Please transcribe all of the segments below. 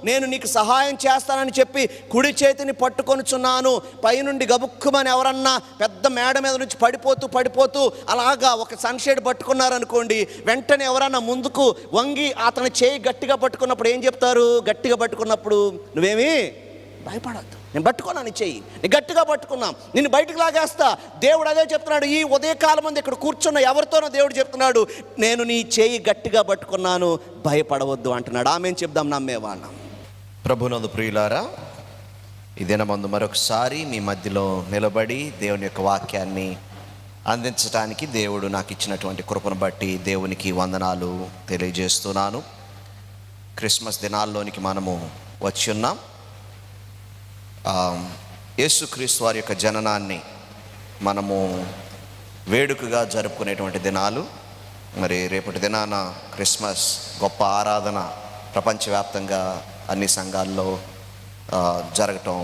నేను నీకు సహాయం చేస్తానని చెప్పి కుడి చేతిని పట్టుకొనుచున్నాను. పైనుండి గబుక్కుమని ఎవరన్నా పెద్ద మేడ మీద నుంచి పడిపోతూ అలాగా ఒక సన్షేడ్ పట్టుకున్నారనుకోండి, వెంటనే ఎవరన్నా ముందుకు వంగి అతని చేయి గట్టిగా పట్టుకున్నప్పుడు ఏం చెప్తారు? గట్టిగా పట్టుకున్నప్పుడు నువ్వేమి భయపడద్దు, నేను పట్టుకున్నాను చెయ్యి, నేను గట్టిగా పట్టుకున్నాం, నిన్ను బయటకు లాగేస్తా. దేవుడు అదే చెప్తున్నాడు. ఈ ఉదయకాలం మంది ఇక్కడ కూర్చున్న ఎవరితోనో దేవుడు చెప్తున్నాడు, నేను నీ చేయి గట్టిగా పట్టుకున్నాను, భయపడవద్దు అంటున్నాడు. ఆమెను చెప్దాం నమ్మేవాళ్ళం. ప్రభునందు ప్రియులారా, ఈ దినమందు మరొకసారి మీ మధ్యలో నిలబడి దేవుని యొక్క వాక్యాన్ని అందించడానికి దేవుడు నాకు ఇచ్చినటువంటి కృపను బట్టి దేవునికి వందనాలు తెలియజేస్తున్నాను. క్రిస్మస్ దినాల్లోనికి మనము వచ్చి ఉన్నాం. యేసుక్రీస్తు వారి యొక్క జననాన్ని మనము వేడుకగా జరుపుకునేటువంటి దినాలు. మరి రేపటి దినాన క్రిస్మస్ గొప్ప ఆరాధన ప్రపంచవ్యాప్తంగా అన్ని సంఘాల్లో జరగటం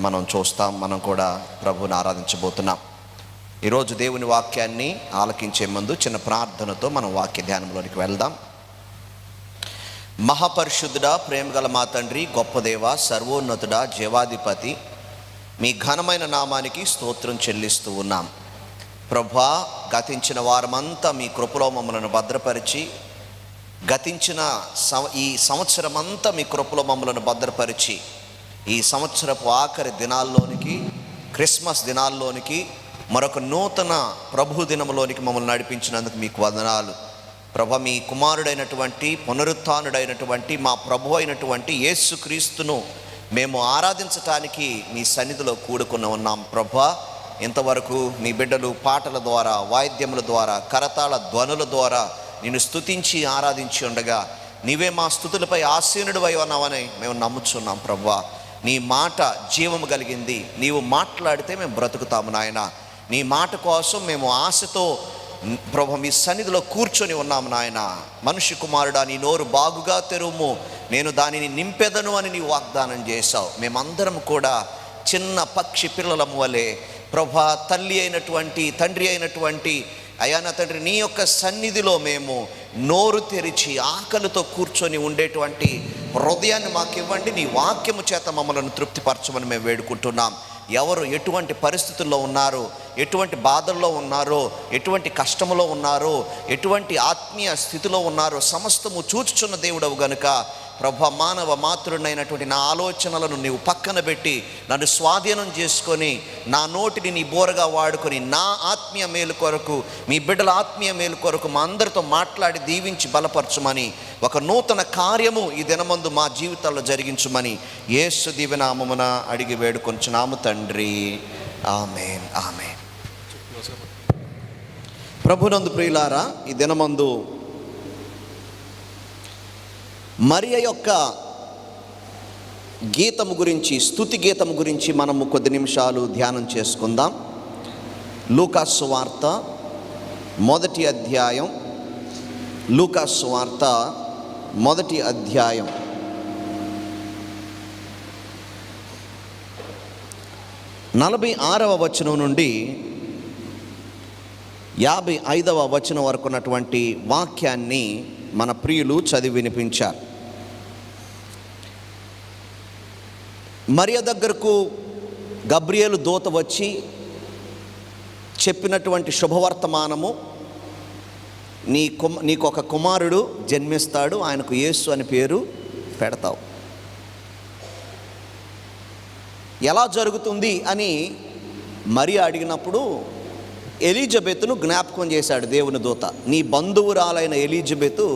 మనం చూస్తాం. మనం కూడా ప్రభువుని ఆరాధించబోతున్నాం. ఈరోజు దేవుని వాక్యాన్ని ఆలకించే ముందు చిన్న ప్రార్థనతో మనం వాక్య ధ్యానంలోనికి వెళ్దాం. మహాపరిశుద్ధుడా, ప్రేమగల మా తండ్రి, గొప్ప దేవ, సర్వోన్నతుడా, జీవాధిపతి, మీ ఘనమైన నామానికి స్తోత్రం చెల్లిస్తూ ఉన్నాం. ప్రభువా, గతించిన వారమంతా మీ కృపలో మమ్మలను భద్రపరిచి, గతించిన ఈ సంవత్సరం అంతా మీ కృపలో మమ్మలను భద్రపరిచి, ఈ సంవత్సరపు ఆఖరి దినాల్లోనికి, క్రిస్మస్ దినాల్లోనికి, మరొక నూతన ప్రభు దినంలోనికి మమ్మల్ని నడిపించినందుకు మీకు వందనాలు. ప్రభు, మీ కుమారుడైనటువంటి పునరుత్థానుడైనటువంటి మా ప్రభు అయినటువంటి యేసుక్రీస్తును మేము ఆరాధించటానికి మీ సన్నిధిలో కూడుకుని ఉన్నాం. ప్రభు, ఇంతవరకు మీ బిడ్డలు పాటల ద్వారా, వాయిద్యముల ద్వారా, కరతాళ ధ్వనుల ద్వారా నిన్ను స్తుతించి ఆరాధించి ఉండగా నీవే మా స్తుతులపై ఆసీనుడివై ఉన్నావని మేము నమ్ముచున్నాం. ప్రభు, నీ మాట జీవము కలిగింది. నీవు మాట్లాడితే మేము బ్రతుకుతాము నాయన. నీ మాట కోసం మేము ఆశతో ప్రభు మీ సన్నిధిలో కూర్చొని ఉన్నాము నాయన. మనిషి కుమారుడా, నీ నోరు బాగుగా తెరుము, నేను దానిని నింపెదను అని నీ వాగ్దానం చేశావు. మేమందరం కూడా చిన్న పక్షి పిల్లలము వలె ప్రభు, తల్లి అయినటువంటి తండ్రి అయినటువంటి అయ్యా నా తండ్రి, నీ యొక్క సన్నిధిలో మేము నోరు తెరిచి ఆకలితో కూర్చొని ఉండేటువంటి హృదయాన్ని మాకు ఇవ్వండి. నీ వాక్యము చేత మమ్మల్ని తృప్తిపరచమని మేము వేడుకుంటున్నాం. ఎవరు ఎటువంటి పరిస్థితుల్లో ఉన్నారో, ఎటువంటి బాధల్లో ఉన్నారో, ఎటువంటి కష్టంలో ఉన్నారో, ఎటువంటి ఆత్మీయ స్థితిలో ఉన్నారో సమస్తము చూచుచున్న దేవుడవు గనుక ప్రభు, మానవ మాతృడైనటువంటి నా ఆలోచనలను నీవు పక్కన పెట్టి నన్ను స్వాధీనం చేసుకొని నా నోటిని నీ బోరగా వాడుకొని నా ఆత్మీయ మేలు కొరకు, మీ బిడ్డల ఆత్మీయ మేలు కొరకు మా అందరితో మాట్లాడి దీవించి బలపరచుమని, ఒక నూతన కార్యము ఈ దినమందు మా జీవితాల్లో జరిగించుమని యేసు దివ్యనామమున అడిగి వేడుకొంచున్నాము తండ్రి. ఆమేన్, ఆమేన్. ప్రభునందు ప్రియులారా, ఈ దినమందు మరియ యొక్క గీతము గురించి, స్తుతి గీతము గురించి మనము కొద్ది నిమిషాలు ధ్యానం చేసుకుందాం. లూకాసు సువార్త 1వ అధ్యాయం, లూకాసు సువార్త 1వ అధ్యాయం 46వ వచనం నుండి 55వ వచనం వరకు ఉన్నటువంటి వాక్యాన్ని మన ప్రియులు చదివి వినిపించారు. మరియ దగ్గరకు గబ్రియేలు దూత వచ్చి చెప్పినటువంటి శుభవర్తమానము, నీకు ఒక కుమారుడు జన్మిస్తాడు, ఆయనకు యేసు అని పేరు పెడతావు. ఎలా జరుగుతుంది అని మరియ అడిగినప్పుడు ఎలిజబెత్ను జ్ఞాపకం చేశాడు దేవుని దూత. నీ బంధువురాలైన ఎలిజబెతు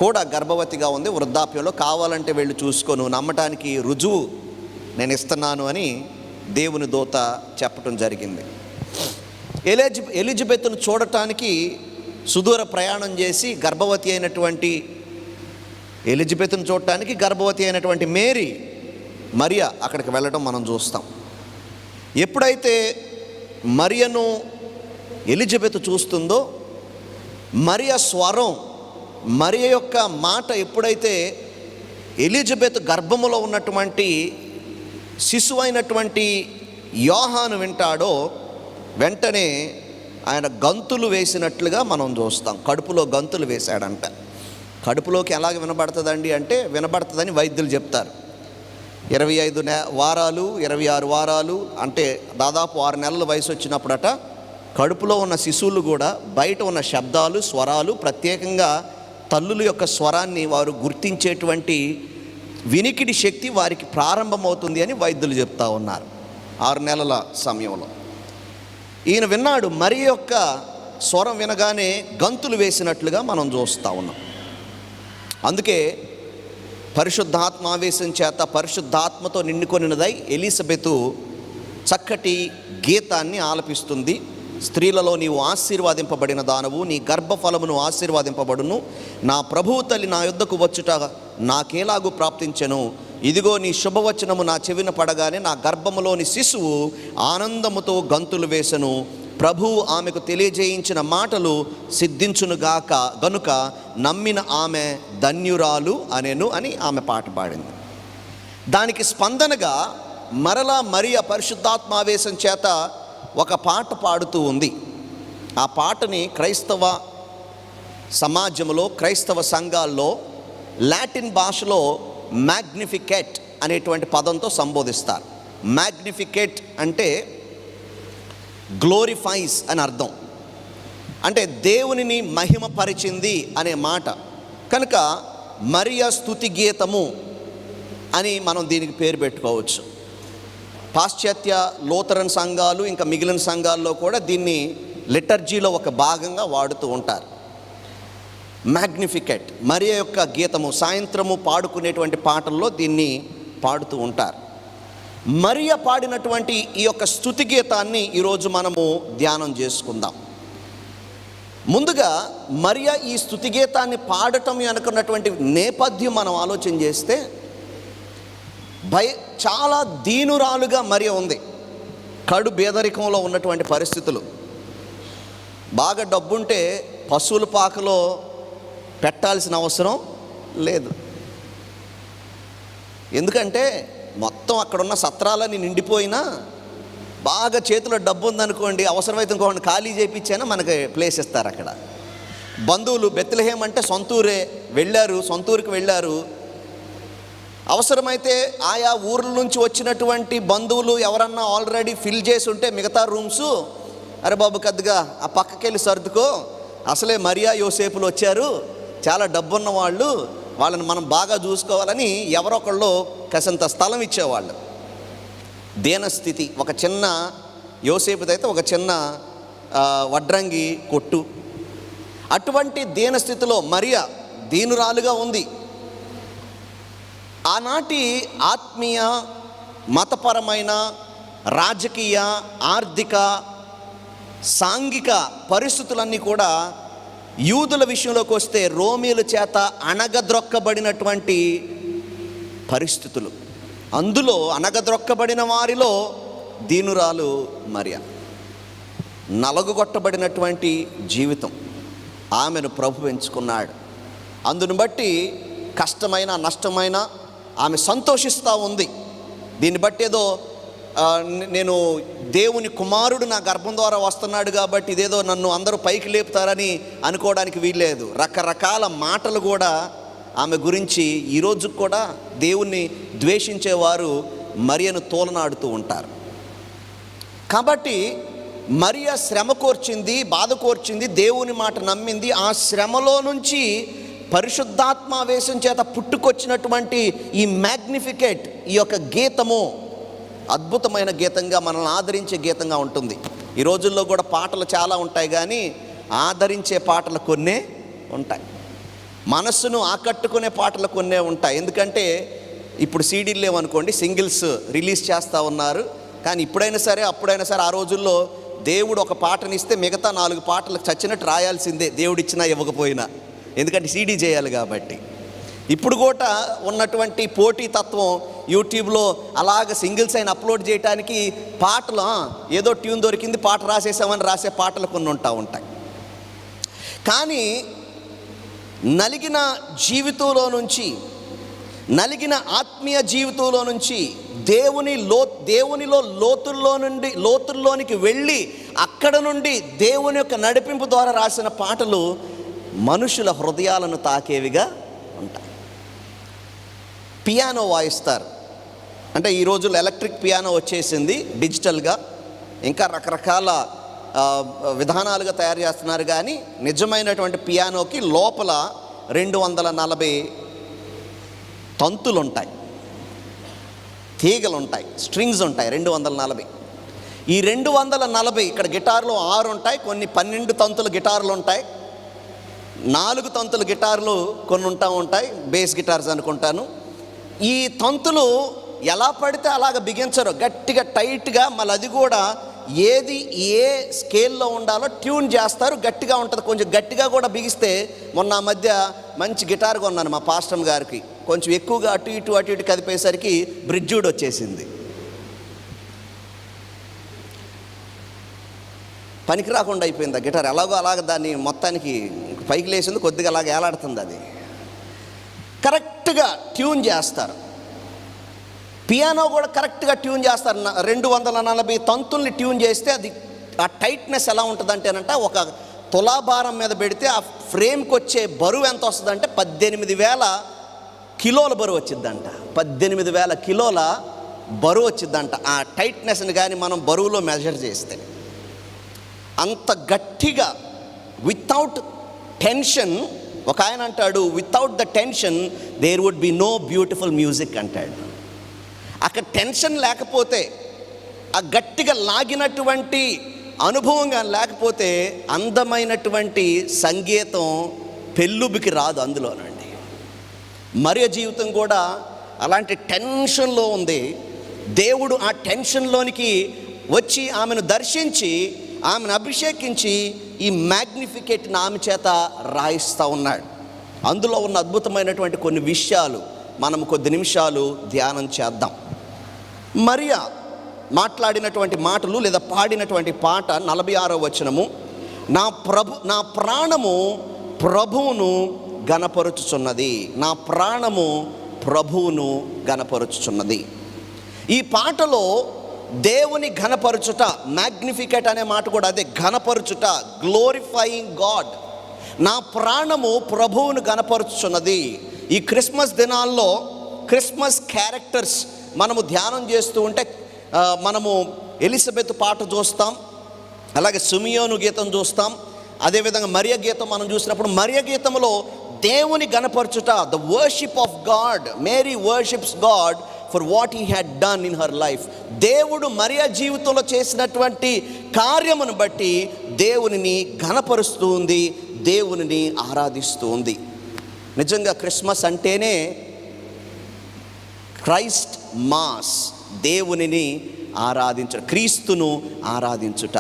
కూడా గర్భవతిగా ఉంది, వృద్ధాప్యంలో, కావాలంటే వెళ్ళి చూసుకో, నువ్వు నమ్మటానికి రుజువు నేను ఇస్తున్నాను అని దేవుని దూత చెప్పటం జరిగింది. ఎలిజబెత్ను చూడటానికి సుదూర ప్రయాణం చేసి గర్భవతి అయినటువంటి ఎలిజబెత్ను చూడటానికి గర్భవతి అయినటువంటి మరియ అక్కడికి వెళ్ళడం మనం చూస్తాం. ఎప్పుడైతే మరియను ఎలిజబెత్ చూస్తుందో, మరియ స్వరం, మరియ యొక్క మాట ఎప్పుడైతే ఎలిజబెత్ గర్భములో ఉన్నటువంటి శిశువు అయినటువంటి యోహాను వింటాడో, వెంటనే ఆయన గంతులు వేసినట్లుగా మనం చూస్తాం. కడుపులో గంతులు వేశాడంట. కడుపులోకి ఎలాగ వినబడుతుందండి అంటే వినబడుతుందని వైద్యులు చెప్తారు. 25 వారాలు 26 వారాలు అంటే దాదాపు 6 నెలల వయసు వచ్చినప్పుడట కడుపులో ఉన్న శిశువులు కూడా బయట ఉన్న శబ్దాలు, స్వరాలు, ప్రత్యేకంగా తల్లుల యొక్క స్వరాన్ని వారు గుర్తించేటువంటి వినికిడి శక్తి వారికి ప్రారంభమవుతుంది అని వైద్యులు చెప్తా ఉన్నారు 6 నెలల సమయంలో. ఈయన విన్నాడు, మరి యొక్క స్వరం వినగానే గంతులు వేసినట్లుగా మనం చూస్తూ ఉన్నాం. అందుకే పరిశుద్ధాత్మ ఆవేశం చేత పరిశుద్ధాత్మతో నిండుకొనినదై ఎలిజబెతు చక్కటి గీతాన్ని ఆలపిస్తుంది. స్త్రీలలో నీవు ఆశీర్వాదింపబడిన దానవు, నీ గర్భఫలమును ఆశీర్వాదింపబడును. నా ప్రభువు తల్లి నా యొద్దకు వచ్చుట నాకేలాగు ప్రాప్తించెను. ఇదిగో నీ శుభవచనము నా చెవిన పడగానే నా గర్భములోని శిశువు ఆనందముతో గంతులు వేసెను. ప్రభువు ఆమెకు తెలియజేయించిన మాటలు సిద్ధించునుగాక గనుక నమ్మిన ఆమె ధన్యురాలు అనెను అని ఆమె పాట పాడింది. దానికి స్పందనగా మరలా మరియ పరిశుద్ధాత్మావేశం చేత ఒక పాట పాడుతూ ఉంది. ఆ పాటని క్రైస్తవ సమాజంలో, క్రైస్తవ సంఘాల్లో లాటిన్ భాషలో మ్యాగ్నిఫికెట్ అనేటువంటి పదంతో సంబోధిస్తారు. మ్యాగ్నిఫికెట్ అంటే గ్లోరిఫైస్ అని అర్థం, అంటే దేవునిని మహిమపరిచింది అనే మాట. కనుక మరియ స్తుతి గీతము అని మనం దీనికి పేరు పెట్టుకోవచ్చు. పాశ్చాత్య లూథరన్ సంఘాలు ఇంకా మిగిలిన సంఘాల్లో కూడా దీన్ని లిటర్జీలో ఒక భాగంగా వాడుతూ ఉంటారు. మ్యాగ్నిఫికెట్ మరియ యొక్క గీతము, సాయంత్రము పాడుకునేటువంటి పాటల్లో దీన్ని పాడుతూ ఉంటారు. మరియ పాడినటువంటి ఈ యొక్క స్తుతి గీతాన్ని ఈరోజు మనము ధ్యానం చేసుకుందాం. ముందుగా మరియ ఈ స్తుతి గీతాన్ని పాడటం అనుకున్నటువంటి నేపథ్యం మనం ఆలోచన చేస్తే చాలా దీనురాలుగా మరియ ఉంది. కడు పేదరికంలో ఉన్నటువంటి పరిస్థితులు. బాగా డబ్బుంటే పశువుల పాకలో పెట్టాల్సిన అవసరం లేదు. ఎందుకంటే మొత్తం అక్కడున్న సత్రాలని నిండిపోయినా బాగా చేతిలో డబ్బు ఉందనుకోండి, అవసరమైతే ఇంకోటి ఖాళీ చేయించైనా మనకి ప్లేస్ ఇస్తారు అక్కడ. బంధువులు బెత్లెహేం అంటే సొంతూరే వెళ్ళారు, సొంతూరుకి వెళ్ళారు. అవసరమైతే ఆయా ఊర్ల నుంచి వచ్చినటువంటి బంధువులు ఎవరన్నా ఆల్రెడీ ఫిల్ చేసి ఉంటే మిగతా రూమ్స్, అరే బాబు కొద్దిగా ఆ పక్కకెళ్ళి సర్దుకో, అసలే మరియా యోసేపులు వచ్చారు, చాలా డబ్బున్న వాళ్ళు, వాళ్ళని మనం బాగా చూసుకోవాలని ఎవరొకళ్ళు కాసంత స్థలం ఇచ్చేవాళ్ళు. దీనస్థితి. ఒక చిన్న యోసేపుదైతే ఒక చిన్న వడ్రంగి కొట్టు. అటువంటి దీనస్థితిలో మరియా దీనురాలుగా ఉంది. ఆనాటి ఆత్మీయ, మతపరమైన, రాజకీయ, ఆర్థిక, సాంఘిక పరిస్థితులన్నీ కూడా యూదుల విషయంలోకి వస్తే రోమీల చేత అణగద్రొక్కబడినటువంటి పరిస్థితులు. అందులో అణగద్రొక్కబడిన వారిలో దీనురాలు మరియ. నలగొట్టబడినటువంటి జీవితం. ఆమెను ప్రభు ఎంచుకున్నాడు. అందును బట్టి కష్టమైన, నష్టమైన ఆమె సంతోషిస్తూ ఉంది. దీన్ని బట్టి ఏదో నేను దేవుని కుమారుడు నా గర్భం ద్వారా వస్తున్నాడు కాబట్టి ఇదేదో నన్ను అందరూ పైకి లేపుతారని అనుకోవడానికి వీల్లేదు. రకరకాల మాటలు కూడా ఆమె గురించి ఈరోజు కూడా దేవుణ్ణి ద్వేషించేవారు మరియను తోలనాడుతూ ఉంటారు. కాబట్టి మరియ శ్రమ కోర్చింది, బాధ కోర్చింది, దేవుని మాట నమ్మింది. ఆ శ్రమలో నుంచి పరిశుద్ధాత్మావేశం చేత పుట్టుకొచ్చినటువంటి ఈ మ్యాగ్నిఫికెట్, ఈ యొక్క గీతము అద్భుతమైన గీతంగా, మనల్ని ఆదరించే గీతంగా ఉంటుంది. ఈ రోజుల్లో కూడా పాటలు చాలా ఉంటాయి, కానీ ఆదరించే పాటలు కొన్నే ఉంటాయి. మనస్సును ఆకట్టుకునే పాటలు కొన్నే ఉంటాయి. ఎందుకంటే ఇప్పుడు సీడీలు లేవనుకోండి, సింగిల్స్ రిలీజ్ చేస్తూ ఉన్నారు. కానీ ఇప్పుడైనా సరే, అప్పుడైనా సరే, ఆ రోజుల్లో దేవుడు ఒక పాటనిస్తే మిగతా 4 పాటలకు చచ్చినట్టు రాయాల్సిందే, దేవుడిచ్చినా ఇవ్వకపోయినా. ఎందుకంటే సీడీ చేయాలి కాబట్టి. ఇప్పుడు కూడా ఉన్నటువంటి పోటీ తత్వం యూట్యూబ్లో అలాగ సింగిల్స్ అయిన అప్లోడ్ చేయడానికి పాటలు ఏదో ట్యూన్ దొరికింది, పాట రాసేసామని రాసే పాటలు కొన్ని ఉంటాయి. కానీ నలిగిన జీవితంలో నుంచి, నలిగిన ఆత్మీయ జీవితంలో నుంచి దేవునిలో లోతుల్లోనికి వెళ్ళి అక్కడ నుండి దేవుని యొక్క నడిపింపు ద్వారా రాసిన పాటలు మనుషుల హృదయాలను తాకేవిగా ఉంటాయి. పియానో వాయిస్తారు అంటే ఈ రోజుల్లో ఎలక్ట్రిక్ పియానో వచ్చేసింది, డిజిటల్గా ఇంకా రకరకాల విధానాలుగా తయారు చేస్తున్నారు. కానీ నిజమైనటువంటి పియానోకి లోపల 240 తంతులు ఉంటాయి, తీగలు ఉంటాయి, స్ట్రింగ్స్ ఉంటాయి 240. ఈ 240 ఇక్కడ గిటార్లు 6 ఉంటాయి, కొన్ని 12 తంతుల గిటార్లు ఉంటాయి, 4 తంతుల గిటార్లు కొన్ని ఉంటాయి, బేస్ గిటార్స్ అనుకుంటాను. ఈ తంతులు ఎలా పడితే అలాగ బిగించరు, గట్టిగా టైట్గా. మళ్ళీ అది కూడా ఏది ఏ స్కేల్లో ఉండాలో ట్యూన్ చేస్తారు, గట్టిగా ఉంటుంది. కొంచెం గట్టిగా కూడా బిగిస్తే, మొన్న మధ్య మంచి గిటార్ కొన్నాను మా పాస్టర్ గారికి, కొంచెం ఎక్కువగా అటు ఇటు కదిపేసరికి బ్రిడ్జూడ్ వచ్చేసింది, పనికి రాకుండా అయిపోయింది ఆ గిటార్. ఎలాగో అలాగ దాన్ని మొత్తానికి పైకి లేచింది, కొద్దిగా అలాగ ఏలాడుతుంది. అది కరెక్ట్గా ట్యూన్ చేస్తారు. పియానో కూడా కరెక్ట్గా ట్యూన్ చేస్తారు. 240 తంతుల్ని ట్యూన్ చేస్తే అది ఆ టైట్నెస్ ఎలా ఉంటుందంటేనంట, ఒక తులాభారం మీద పెడితే ఆ ఫ్రేమ్కి వచ్చే బరువు ఎంత వస్తుందంటే 18,000 కిలోల బరువు వచ్చిద్దంట. 18,000 కిలోల బరువు వచ్చిద్దంట ఆ టైట్నెస్ని కానీ మనం బరువులో మెజర్ చేస్తే. అంత గట్టిగా వితౌట్ టెన్షన్. ఒక ఆయన అంటాడు, without the tension there would be no beautiful music అంటాడు. అక్కడ టెన్షన్ లేకపోతే, ఆ గట్టిగా లాగినటువంటి అనుభవంగా లేకపోతే అందమైనటువంటి సంగీతం పెళ్ళుబికి రాదు అందులోనండి. మరియ జీవితం కూడా అలాంటి టెన్షన్లో ఉంది. దేవుడు ఆ టెన్షన్లోనికి వచ్చి ఆమెను దర్శించి ఆమెను అభిషేకించి ఈ మ్యాగ్నిఫికేట్ని ఆమె చేత రాయిస్తూ ఉన్నాడు. అందులో ఉన్న అద్భుతమైనటువంటి కొన్ని విషయాలు మనం కొద్ది నిమిషాలు ధ్యానం చేద్దాం. మరియా మాట్లాడినటువంటి మాటలు లేదా పాడినటువంటి పాట 46వ వచనము, నా ప్రాణము ప్రభువును గణపరుచుచున్నది, నా ప్రాణము ప్రభువును గణపరుచుచున్నది. ఈ పాటలో దేవుని ఘనపరచుట, మ్యాగ్నిఫికేట్ అనే మాట కూడా అదే, ఘనపరచుట, గ్లోరిఫైయింగ్ గాడ్. నా ప్రాణము ప్రభువును గణపరుచుచున్నది. ఈ క్రిస్మస్ దినాల్లో క్రిస్మస్ క్యారెక్టర్స్ మనము ధ్యానం చేస్తూ ఉంటే మనము ఎలిజబెత్ పాట చూస్తాం, అలాగే సిమియోను గీతం చూస్తాం, అదేవిధంగా మరియ గీతం మనం చూసినప్పుడు మరియ గీతంలో దేవుని గణపరచుట, the worship of God. Mary worships God for what he had done in her life. దేవుడు మరియ జీవితంలో చేసినటువంటి కార్యమును బట్టి దేవునిని ఘనపరుస్తూ ఉంది, దేవునిని ఆరాధిస్తూ ఉంది. నిజంగా క్రిస్మస్ అంటేనే క్రైస్ట్ మాస్, దేవునిని ఆరాధించుట, క్రీస్తును ఆరాధించుట.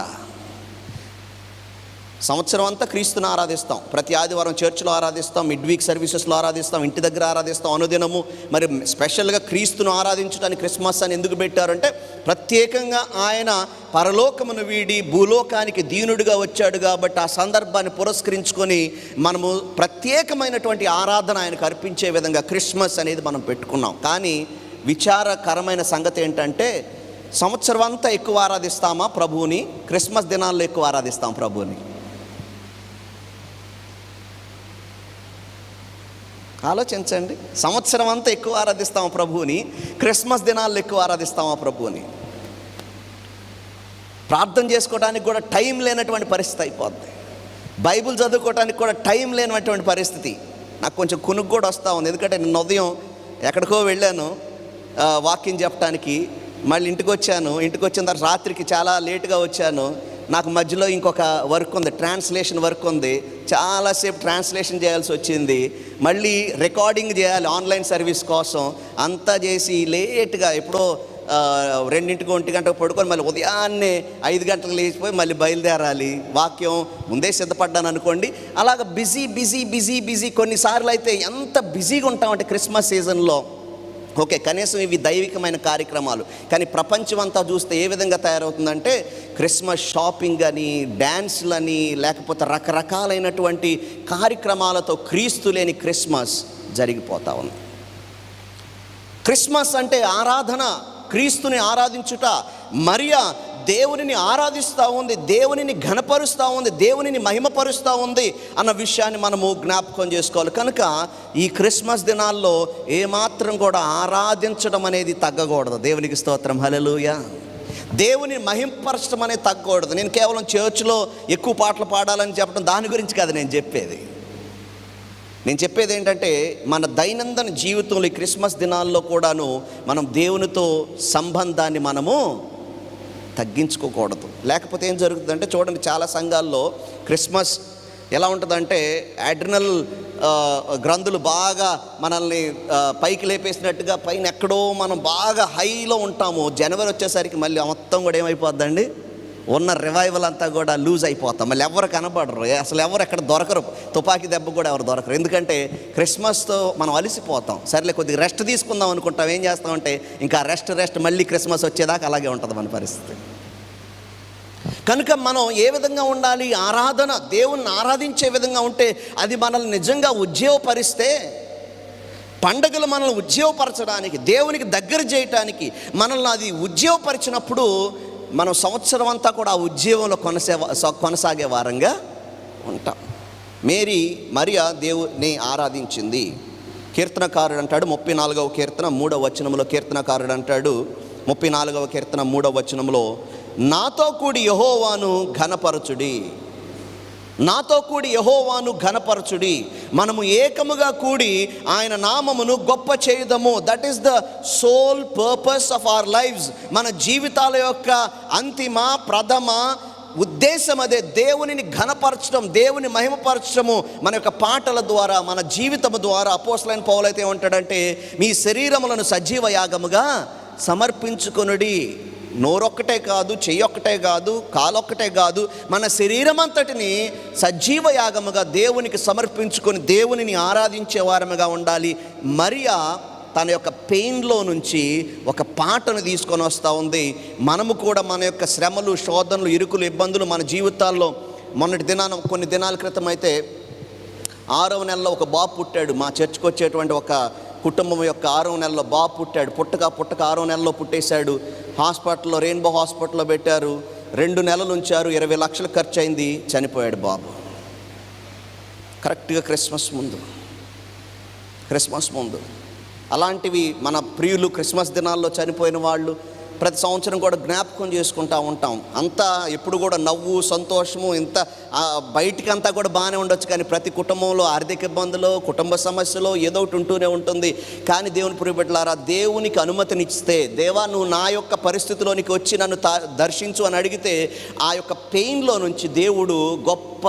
సంవత్సరం అంతా క్రీస్తుని ఆరాధిస్తాం. ప్రతి ఆదివారం చర్చిలో ఆరాధిస్తాం, మిడ్ వీక్ సర్వీసెస్లో ఆరాధిస్తాం, ఇంటి దగ్గర ఆరాధిస్తాం, అనుదినము. మరి స్పెషల్గా క్రీస్తును ఆరాధించడానికి క్రిస్మస్ అని ఎందుకు పెట్టారంటే, ప్రత్యేకంగా ఆయన పరలోకమును వీడి భూలోకానికి దీనుడిగా వచ్చాడు కాబట్టి ఆ సందర్భాన్ని పురస్కరించుకొని మనము ప్రత్యేకమైనటువంటి ఆరాధన ఆయనకు అర్పించే విధంగా క్రిస్మస్ అనేది మనం పెట్టుకున్నాం. కానీ విచారకరమైన సంగతి ఏంటంటే, సంవత్సరం అంతా ఎక్కువ ఆరాధిస్తామా ప్రభువుని, క్రిస్మస్ దినాల్లో ఎక్కువ ఆరాధిస్తాం ప్రభువుని? ఆలోచించండి. సంవత్సరం అంతా ఎక్కువ ఆరాధిస్తామా ప్రభువుని, క్రిస్మస్ దినాల్లో ఎక్కువ ఆరాధిస్తామా ప్రభువుని? ప్రార్థన చేసుకోవడానికి కూడా టైం లేనటువంటి పరిస్థితి అయిపోద్ది. బైబిల్ చదువుకోవడానికి కూడా టైం లేనటువంటి పరిస్థితి. నాకు కొంచెం కునుకు కూడా వస్తూ ఉంది, ఎందుకంటే నిన్న ఉదయం ఎక్కడికో వెళ్ళాను వాక్యం చెప్పడానికి, మళ్ళీ ఇంటికి వచ్చాను. ఇంటికి వచ్చిన తర్వాత రాత్రికి చాలా లేటుగా వచ్చాను. నాకు మధ్యలో ఇంకొక వర్క్ ఉంది, ట్రాన్స్లేషన్ వర్క్ ఉంది, చాలాసేపు ట్రాన్స్లేషన్ చేయాల్సి వచ్చింది. మళ్ళీ రికార్డింగ్ చేయాలి ఆన్లైన్ సర్వీస్ కోసం. అంతా చేసి లేట్గా ఎప్పుడో 2 1 గంటకు పడుకొని మళ్ళీ ఉదయాన్నే 5 గంటలకు లేచిపోయి మళ్ళీ బయలుదేరాలి. వాక్యం ముందే సిద్ధపడ్డాను అనుకోండి. అలాగ బిజీ. కొన్నిసార్లు అయితే ఎంత బిజీగా ఉంటామంటే క్రిస్మస్ సీజన్లో, ఓకే కనీసం ఇవి దైవికమైన కార్యక్రమాలు, కానీ ప్రపంచం అంతా చూస్తే ఏ విధంగా తయారవుతుందంటే, క్రిస్మస్ షాపింగ్ అని, డ్యాన్స్లని, లేకపోతే రకరకాలైనటువంటి కార్యక్రమాలతో క్రీస్తు లేని క్రిస్మస్ జరిగిపోతా ఉంది. క్రిస్మస్ అంటే ఆరాధన, క్రీస్తుని ఆరాధించుట. మరియా దేవునిని ఆరాధిస్తూ ఉంది, దేవునిని ఘనపరుస్తూ ఉంది, దేవునిని మహిమపరుస్తూ ఉంది అన్న విషయాన్ని మనము జ్ఞాపకం చేసుకోవాలి. కనుక ఈ క్రిస్మస్ దినాల్లో ఏమాత్రం కూడా ఆరాధించడం అనేది తగ్గకూడదు. దేవునికి స్తోత్రం, హల్లెలూయా. దేవుని మహింపరచడం అనేది తగ్గకూడదు. నేను కేవలం చర్చ్లో ఎక్కువ పాటలు పాడాలని చెప్పడం దాని గురించి కాదు నేను చెప్పేది. నేను చెప్పేది ఏంటంటే, మన దైనందిన జీవితంలో ఈ క్రిస్మస్ దినాల్లో కూడాను మనం దేవునితో సంబంధాన్ని మనము తగ్గించుకోకూడదు. లేకపోతే ఏం జరుగుతుందంటే, చూడండి, చాలా సంఘాల్లో క్రిస్మస్ ఎలా ఉంటుందంటే, అడ్రినల్ గ్రంథులు బాగా మనల్ని పైకి లేపేసినట్టుగా పైన ఎక్కడో మనం బాగా హైలో ఉంటాము. జనవరి వచ్చేసరికి మళ్ళీ మొత్తం కూడా ఏమైపోద్దండి, ఉన్న రివైవల్ అంతా కూడా లూజ్ అయిపోతాం. మళ్ళీ ఎవరు కనబడరు, అసలు ఎవరు ఎక్కడ దొరకరు, తుపాకీ దెబ్బ కూడా ఎవరు దొరకరు. ఎందుకంటే క్రిస్మస్తో మనం అలసిపోతాం. సర్లే కొద్దిగా రెస్ట్ తీసుకుందాం అనుకుంటాం. ఏం చేస్తామంటే ఇంకా రెస్ట్ మళ్ళీ క్రిస్మస్ వచ్చేదాకా అలాగే ఉంటుంది మన పరిస్థితి. కనుక మనం ఏ విధంగా ఉండాలి? ఆరాధన, దేవుణ్ణి ఆరాధించే విధంగా ఉంటే అది మనల్ని నిజంగా ఉజ్జీవపరిస్తే, పండగలు మనల్ని ఉజ్జీవపరచడానికి, దేవునికి దగ్గర చేయటానికి మనల్ని అది ఉజ్జీవపరిచినప్పుడు మనం సంవత్సరం అంతా కూడా ఆ ఉజ్జీవంలో కొనసాగే వారంగా ఉంటాం. మరియా దేవుని ఆరాధించింది. కీర్తనకారుడు అంటాడు 34వ కీర్తన 3వ వచనంలో, కీర్తనకారుడు అంటాడు 34వ కీర్తన 3వ వచనంలో, నాతో కూడి యెహోవాను ఘనపరచుడి, నాతో కూడి యెహోవాను ఘనపరచుడి, మనము ఏకముగా కూడి ఆయన నామమును గొప్ప చేయుదము. That is the sole purpose of our lifes. మన జీవితాల యొక్క అంతిమ ప్రథమ ఉద్దేశం అదే, దేవునిని ఘనపరచడం, దేవుని మహిమపరచడము. మన యొక్క పాటల ద్వారా, మన జీవితము ద్వారా. అపోస్తలుడైన పౌలు అయితే ఏమంటాడంటే, మీ శరీరములను సజీవ యాగముగా సమర్పించుకొనుడి. నోరొక్కటే కాదు, చెయ్యొక్కటే కాదు, కాలొక్కటే కాదు, మన శరీరం అంతటిని సజీవ యాగముగా దేవునికి సమర్పించుకొని దేవునిని ఆరాధించే వారముగా ఉండాలి. మరియా తన యొక్క పెయిన్లో నుంచి ఒక పాటను తీసుకొని వస్తూ ఉంది. మనము కూడా మన యొక్క శ్రమలు, శోధనలు, ఇరుకులు, ఇబ్బందులు మన జీవితాల్లో, కొన్ని దినాల క్రితం అయితే 6వ నెలలో ఒక బాబు పుట్టాడు. మా చర్చ్కి వచ్చేటువంటి ఒక కుటుంబం యొక్క 6వ నెలలో బాబు పుట్టాడు. పుట్టక 6వ నెలలో పుట్టేశాడు. హాస్పిటల్లో, రెయిన్బో హాస్పిటల్లో పెట్టారు. 2 నెలలు ఉంచారు. 20 లక్షలు ఖర్చు అయింది. చనిపోయాడు బాబు. కరెక్ట్గా క్రిస్మస్ ముందు. అలాంటివి మన ప్రియులు క్రిస్మస్ దినాల్లో చనిపోయిన వాళ్ళు ప్రతి సంవత్సరం కూడా జ్ఞాపకం చేసుకుంటూ ఉంటాం. అంతా ఎప్పుడు కూడా నవ్వు, సంతోషము, ఇంత బయటికంతా కూడా బాగానే ఉండొచ్చు, కానీ ప్రతి కుటుంబంలో ఆర్థిక ఇబ్బందులు, కుటుంబ సమస్యలు ఏదో ఒకటి ఉంటూనే ఉంటుంది. కానీ దేవుని ప్రియబిడ్డలారా, దేవునికి అనుమతినిస్తే, దేవా నువ్వు నా యొక్క పరిస్థితిలోనికి వచ్చి నన్ను దర్శించు అని అడిగితే, ఆ యొక్క పెయిన్లో నుంచి దేవుడు గొప్ప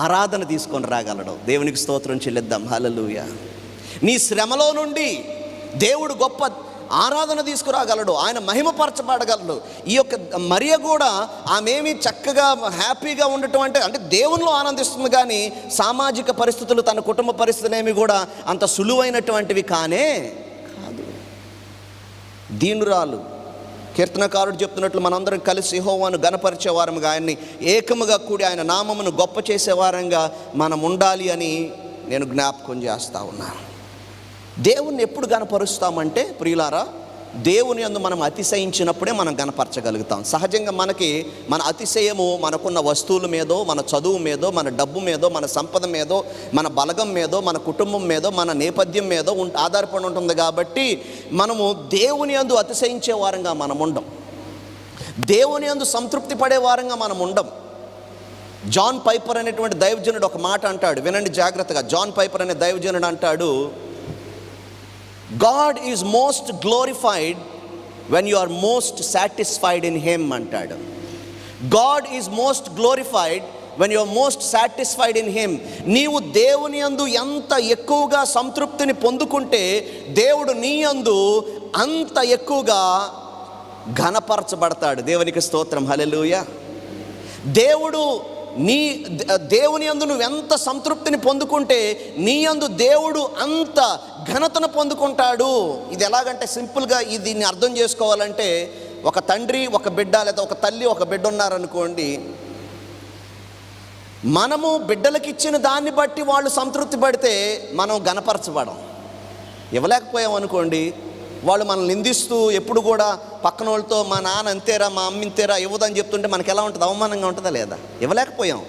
ఆరాధన తీసుకొని రాగలడు. దేవునికి స్తోత్రం చెల్లిద్దాం, హల్లెలూయా. నీ శ్రమలో నుండి దేవుడు గొప్ప ఆరాధన తీసుకురాగలడు, ఆయన మహిమపరచబడగలడు. ఈ యొక్క మరియ కూడా ఆమెమి చక్కగా హ్యాపీగా ఉండటం అంటే దేవునిలో ఆనందిస్తుంది, కానీ సామాజిక పరిస్థితులు, తన కుటుంబ పరిస్థితులు ఏమి కూడా అంత సులువైనటువంటివి కాదు. దీనురాలు. కీర్తనకారుడు చెప్తున్నట్లు మనందరం కలిసి యెహోవాను ఘనపరిచే వారముగా, ఆయన్ని ఏకముగా కూడి ఆయన నామమును గొప్ప చేసే వారంగా మనం ఉండాలి అని నేను జ్ఞాపకం చేస్తూ ఉన్నాను. దేవుణ్ణి ఎప్పుడు గణపరుస్తామంటే ప్రియులారా, దేవుని యందు మనం అతిశయించినప్పుడే మనం గణపరచగలుగుతాం. సహజంగా మన అతిశయము మనకున్న వస్తువుల మీదో, మన చదువు మీదో, మన డబ్బు మీదో, మన సంపద మీదో, మన బలగం మీదో, మన కుటుంబం మీదో, మన నేపథ్యం మీదో ఆధారపడి ఉంటుంది. కాబట్టి మనము దేవుని యందు అతిశయించే వారంగా మనం ఉండం, దేవుని యందు సంతృప్తి పడే వారంగా మనం ఉండం. జాన్ పైపర్ అనేటువంటి దైవజనుడు ఒక మాట అంటాడు, వినండి జాగ్రత్తగా. జాన్ పైపర్ అనే దైవజనుడు అంటాడు, God is most glorified when you are most satisfied in Him అంటాడు. God is most glorified when you are most satisfied in Him. నీవు దేవుని యందు ఎంత ఎక్కువగా సంతృప్తిని పొందుకుంటే, దేవుడు నీ యందు అంత ఎక్కువగా ఘనపరచబడతాడు. దేవునికి స్తోత్రం, హల్లెలూయా. దేవుని యందు నువ్వు ఎంత సంతృప్తిని పొందుకుంటే, నీ యందు దేవుడు అంత ఘనతను పొందుకుంటాడు. ఇది ఎలాగంటే సింపుల్గా దీన్ని అర్థం చేసుకోవాలంటే, ఒక తండ్రి ఒక బిడ్డ, లేదా ఒక తల్లి ఒక బిడ్డ ఉన్నారనుకోండి. మనము బిడ్డలకు ఇచ్చిన దాన్ని బట్టి వాళ్ళు సంతృప్తి పడితే మనం ఘనపరచబడం. ఇవ్వలేకపోయాం అనుకోండి, వాళ్ళు మనల్ని నిందిస్తూ ఎప్పుడు కూడా పక్కన వాళ్ళతో మా నాన్న అంతేరా, మా అమ్మ ఇంతేరా, ఇవ్వదని చెప్తుంటే మనకి ఎలా ఉంటుంది? అవమానంగా ఉంటుందా లేదా? ఇవ్వలేకపోయాం.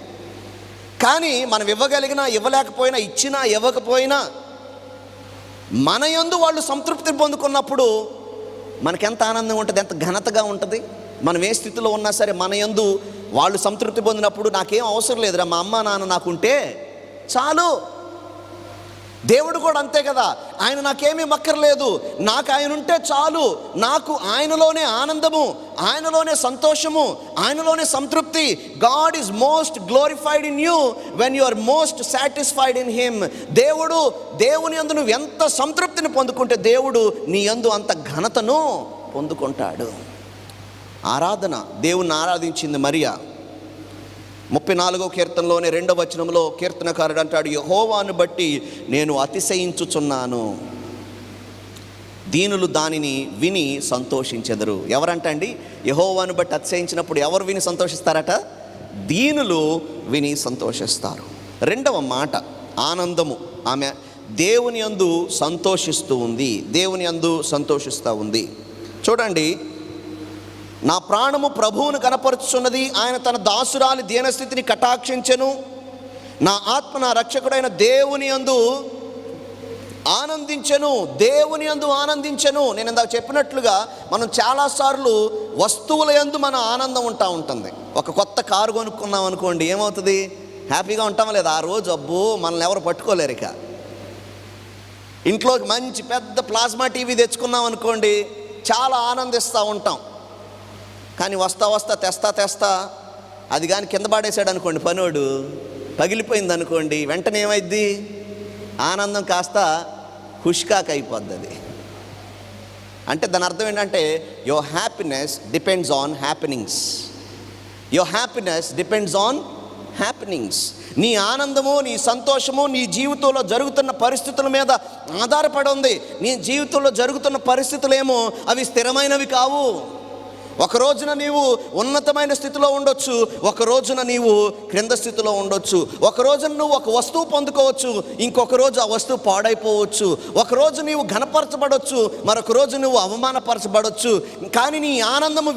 కానీ మనం ఇవ్వగలిగినా ఇవ్వలేకపోయినా, ఇచ్చినా ఇవ్వకపోయినా మన యందు వాళ్ళు సంతృప్తి పొందుకున్నప్పుడు మనకెంత ఆనందంగా ఉంటుంది, ఎంత ఘనతగా ఉంటుంది. మనం ఏ స్థితిలో ఉన్నా సరే మన యందు వాళ్ళు సంతృప్తి పొందినప్పుడు నాకేం అవసరం లేదురా, మా అమ్మ నాన్న నాకుంటే చాలు. దేవుడు కూడా అంతే కదా, ఆయన నాకేమీ మక్కర్లేదు, నాకు ఆయన ఉంటే చాలు, నాకు ఆయనలోనే ఆనందము, ఆయనలోనే సంతోషము, ఆయనలోనే సంతృప్తి. God is most glorified in you when you are most satisfied in him. దేవుని యందు నువ్వు ఎంత సంతృప్తిని పొందుకుంటే దేవుడు నీ యందు అంత ఘనతను పొందుకుంటాడు. ఆరాధన, దేవుణ్ణి ఆరాధించింది మరియా. 34వ కీర్తనలోనే 2వ వచనంలో కీర్తనకారుడు అంటాడు, యెహోవాను బట్టి నేను అతిశయించుచున్నాను, దీనులు దానిని విని సంతోషించెదరు. ఎవరంటండి యెహోవాను బట్టి అతిశయించినప్పుడు ఎవరు విని సంతోషిస్తారట? దీనులు విని సంతోషిస్తారు. రెండవ మాట ఆనందము. ఆమె దేవుని యందు సంతోషిస్తూ ఉంది, దేవుని యందు సంతోషిస్తూ ఉంది. చూడండి, నా ప్రాణము ప్రభువును కనపరుచున్నది, ఆయన తన దాసురాలి దీనస్థితిని కటాక్షించెను. నా ఆత్మ నా రక్షకుడైన దేవుని యందు ఆనందించెను, దేవుని యందు ఆనందించెను. నేను ఇందాక చెప్పినట్లుగా మనం చాలాసార్లు వస్తువుల యందు మన ఆనందం ఉంటుంది. ఒక కొత్త కారు కొనుక్కున్నాం అనుకోండి, ఏమవుతుంది? హ్యాపీగా ఉంటామా లేదా? ఆ రోజు అబ్బో మనల్ని ఎవరు పట్టుకోలేరు. ఇక ఇంట్లోకి మంచి పెద్ద ప్లాస్మా టీవీ తెచ్చుకున్నాం అనుకోండి, చాలా ఆనందిస్తూ ఉంటాం. కానీ వస్తా తెస్తా అది కానీ కింద పడేసాడు అనుకోండి, పనోడు పగిలిపోయింది అనుకోండి, వెంటనే ఏమైద్ది? ఆనందం కాస్త హుష్కాక్ అయిపోద్ది. అది అంటే దాని అర్థం ఏంటంటే your happiness depends on happenings. Your happiness depends on happenings. నీ ఆనందము, నీ సంతోషము నీ జీవితంలో జరుగుతున్న పరిస్థితుల మీద ఆధారపడి ఉంది. నీ జీవితంలో జరుగుతున్న పరిస్థితులేమో అవి స్థిరమైనవి కావు. ఒక రోజున నీవు ఉన్నతమైన స్థితిలో ఉండొచ్చు, ఒక రోజున నీవు క్రింద స్థితిలో ఉండొచ్చు. ఒక రోజున నువ్వు ఒక వస్తువు పొందుకోవచ్చు, ఇంకొక రోజు ఆ వస్తువు పాడైపోవచ్చు. ఒక రోజు నీవు ఘనపరచబడవచ్చు, మరొక రోజు నువ్వు అవమానపరచబడవచ్చు. కానీ నీ ఆనందము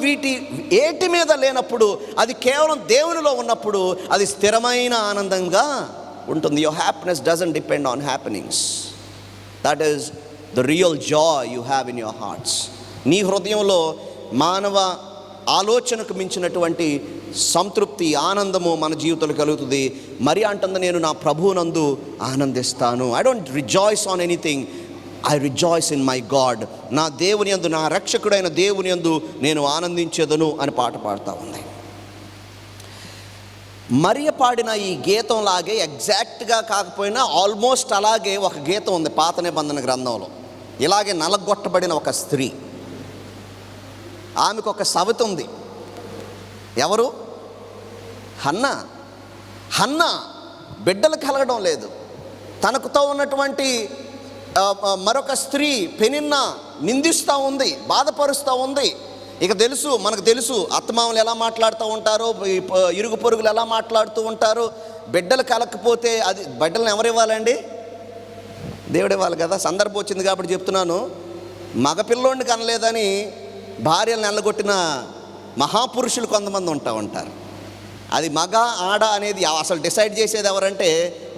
ఏటి మీద లేనప్పుడు, అది కేవలం దేవునిలో ఉన్నప్పుడు అది స్థిరమైన ఆనందంగా ఉంటుంది. Your happiness doesn't depend on happenings. That is the real Joy you have in your hearts. నీ హృదయంలో మానవ ఆలోచనకు మించినటువంటి సంతృప్తి, ఆనందము మన జీవితంలో కలుగుతుంది. మరి అంటుంది, నేను నా ప్రభువునందు ఆనందిస్తాను. I don't rejoice on anything, I rejoice in my God. నా దేవుని యందు, నా రక్షకుడైన దేవుని యందు నేను ఆనందించేదను అని పాట పాడుతూ ఉంది. మరియ పాడిన ఈ గీతం లాగే, ఎగ్జాక్ట్గా కాకపోయినా ఆల్మోస్ట్ అలాగే ఒక గీతం ఉంది పాత నిబంధన గ్రంథంలో. ఇలాగే నలగొట్టబడిన ఒక స్త్రీ, ఆమెకు ఒక సవతి ఉంది. ఎవరు? హన్నా బిడ్డలు కలగడం లేదు. తనకుతో ఉన్నటువంటి మరొక స్త్రీ పెనిన్నా నిందిస్తూ ఉంది, బాధపరుస్తూ ఉంది. ఇక మనకు తెలుసు అత్తమామలు ఎలా మాట్లాడుతూ ఉంటారో, ఇరుగు పొరుగులు ఎలా మాట్లాడుతూ ఉంటారో. బిడ్డలు కలగకపోతే అది బిడ్డలను ఎవరు ఇవ్వాలండి? దేవుడు ఇవ్వాలి కదా. సందర్భం వచ్చింది కాబట్టి చెప్తున్నాను. మగపిల్లోడిని కనలేదని భార్యలను ఎల్లగొట్టిన మహాపురుషులు కొంతమంది ఉంటారు. అది మగ ఆడ అనేది అసలు డిసైడ్ చేసేది ఎవరంటే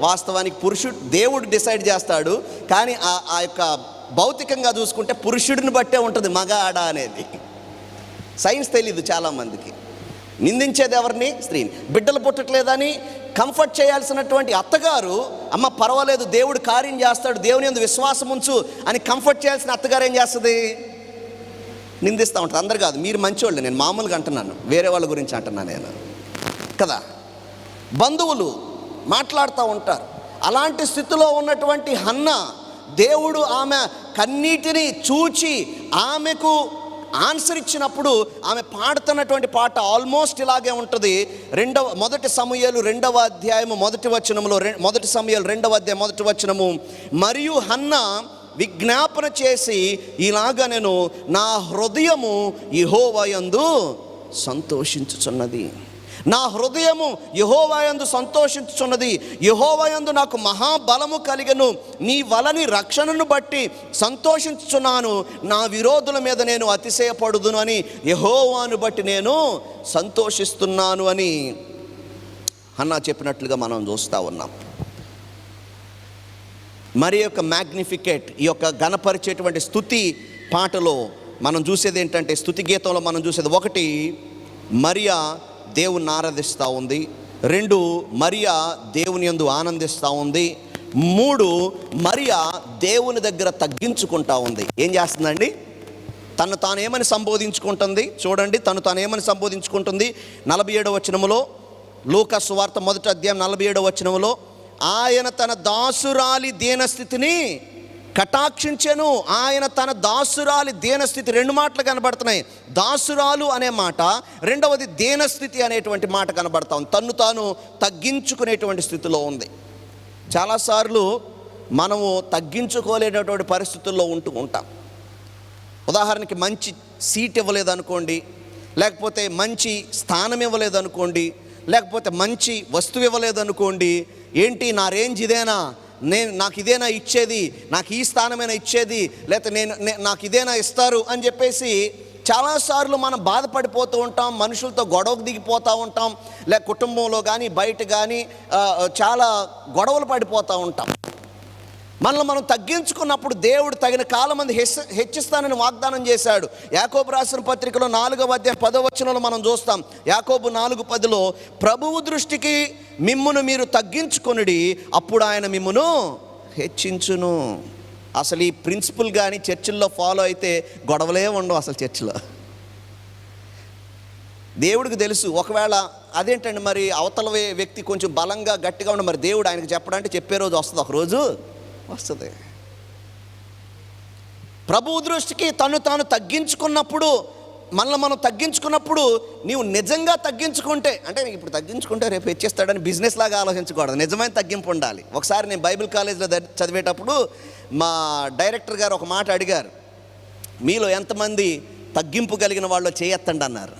వాస్తవానికి దేవుడు డిసైడ్ చేస్తాడు. కానీ ఆ యొక్క భౌతికంగా చూసుకుంటే పురుషుడిని బట్టే ఉంటుంది మగ ఆడ అనేది. సైన్స్ తెలీదు చాలామందికి. నిందించేది ఎవరిని? స్త్రీని. బిడ్డలు పుట్టట్లేదని కంఫర్ట్ చేయాల్సినటువంటి అత్తగారు, అమ్మ పర్వాలేదు దేవుడు కార్యం చేస్తాడు, దేవుని యందు విశ్వాసం ఉంచు అని కంఫర్ట్ చేయాల్సిన అత్తగారు ఏం చేస్తుంది? నిందిస్తూ ఉంటుంది. అందరు కాదు, మీరు మంచివాళ్ళు, నేను మామూలుగా అంటున్నాను, వేరే వాళ్ళ గురించి అంటున్నాను నేను కదా. బంధువులు మాట్లాడుతూ ఉంటారు. అలాంటి స్థితిలో ఉన్నటువంటి హన్నా, దేవుడు ఆమె కన్నీటిని చూచి ఆమెకు ఆన్సర్ ఇచ్చినప్పుడు ఆమె పాడుతున్నటువంటి పాట ఆల్మోస్ట్ ఇలాగే ఉంటుంది. మొదటి సమూయేలు 2వ అధ్యాయము 1వ వచనములో, మొదటి సమూయేలు 2వ అధ్యాయం 1వ వచనము, మరియు హన్నా విజ్ఞాపన చేసి ఇలాగా, నేను నా హృదయము యెహోవా యందు సంతోషించుచున్నది. నా హృదయము యెహోవాయందు సంతోషించుచున్నది, యెహోవాయందు నాకు మహాబలము కలిగెను. నీ వలని రక్షణను బట్టి సంతోషించుచున్నాను. నా విరోధుల మీద నేను అతిశయపడుదును అని యెహోవాను బట్టి నేను సంతోషిస్తున్నాను అని హన్నా చెప్పినట్లుగా మనం చూస్తూ ఉన్నాం. మరి యొక్క మ్యాగ్నిఫికేట్, ఈ యొక్క ఘనపరిచేటువంటి స్తుతి పాటలో మనం చూసేది ఏంటంటే, స్తుతి గీతంలో మనం చూసేది 1, మరియా దేవుని ఆరాధిస్తూ ఉంది. 2, మరియా దేవుని యందు ఆనందిస్తూ ఉంది. 3, మరియా దేవుని దగ్గర తగ్గించుకుంటా ఉంది. ఏం చేస్తుందండి? తను తాను ఏమని సంబోధించుకుంటుంది చూడండి. తను తాను ఏమని సంబోధించుకుంటుంది? 47వ వచనములో, లూకా సువార్త 1వ అధ్యాయం 47వ వచనములో, ఆయన తన దాసురాలి దీనస్థితిని కటాక్షించెను. ఆయన తన దాసురాలి దీనస్థితి, 2 మాటలు కనబడుతున్నాయి. దాసురాలు అనే మాట, రెండవది దీనస్థితి అనేటువంటి మాట కనబడతా ఉంది. తన్ను తాను తగ్గించుకునేటువంటి స్థితిలో ఉంది. చాలాసార్లు మనము తగ్గించుకోలేనటువంటి పరిస్థితుల్లో ఉంటూ ఉంటాం. ఉదాహరణకి మంచి సీట్ ఇవ్వలేదనుకోండి, లేకపోతే మంచి స్థానం ఇవ్వలేదనుకోండి, లేకపోతే మంచి వస్తువు ఇవ్వలేదనుకోండి, ఏంటి నా రేంజ్ ఇదేనా, నాకు ఇదేనా ఇచ్చేది, నాకు ఈ స్థానమైనా ఇచ్చేది, లేకపోతే నాకు ఇదేనా ఇస్తారు అని చెప్పేసి చాలాసార్లు మనం బాధపడిపోతూ ఉంటాం. మనుషులతో గొడవకు దిగిపోతూ ఉంటాం, లేక కుటుంబంలో కానీ బయట కానీ చాలా గొడవలు పడిపోతూ ఉంటాం. మనల్ని మనం తగ్గించుకున్నప్పుడు దేవుడు తగిన కాలం మంది హెచ్చిస్తానని వాగ్దానం చేశాడు. యాకోబు రాసిన పత్రికలో 4వ అధ్యాయం 10వ వచనంలో మనం చూస్తాం. యాకోబు 4:10లో, ప్రభువు దృష్టికి మిమ్మును మీరు తగ్గించుకొనుడి, అప్పుడు ఆయన మిమ్మును హెచ్చించును. అసలు ఈ ప్రిన్సిపల్ కానీ చర్చిల్లో ఫాలో అయితే గొడవలే ఉండవు అసలు చర్చిలో. దేవుడికి తెలుసు, ఒకవేళ అదేంటండి మరి అవతల వ్యక్తి కొంచెం బలంగా గట్టిగా ఉండి మరి దేవుడు ఆయనకు చెప్పడానికి చెప్పే రోజు వస్తుంది, ఒకరోజు వస్తుంది. ప్రభువు దృష్టికి తను తాను తగ్గించుకున్నప్పుడు, మనల్ని మనం తగ్గించుకున్నప్పుడు, నీవు నిజంగా తగ్గించుకుంటే, అంటే ఇప్పుడు తగ్గించుకుంటే రేపు హెచ్చేస్తాడని బిజినెస్ లాగా ఆలోచించకూడదు, నిజమైన తగ్గింపు ఉండాలి. ఒకసారి నేను బైబిల్ కాలేజ్లో చదివేటప్పుడు మా డైరెక్టర్ గారు ఒక మాట అడిగారు, మీలో ఎంతమంది తగ్గింపు కలిగిన వాళ్ళు చేయెత్తండి అన్నారు.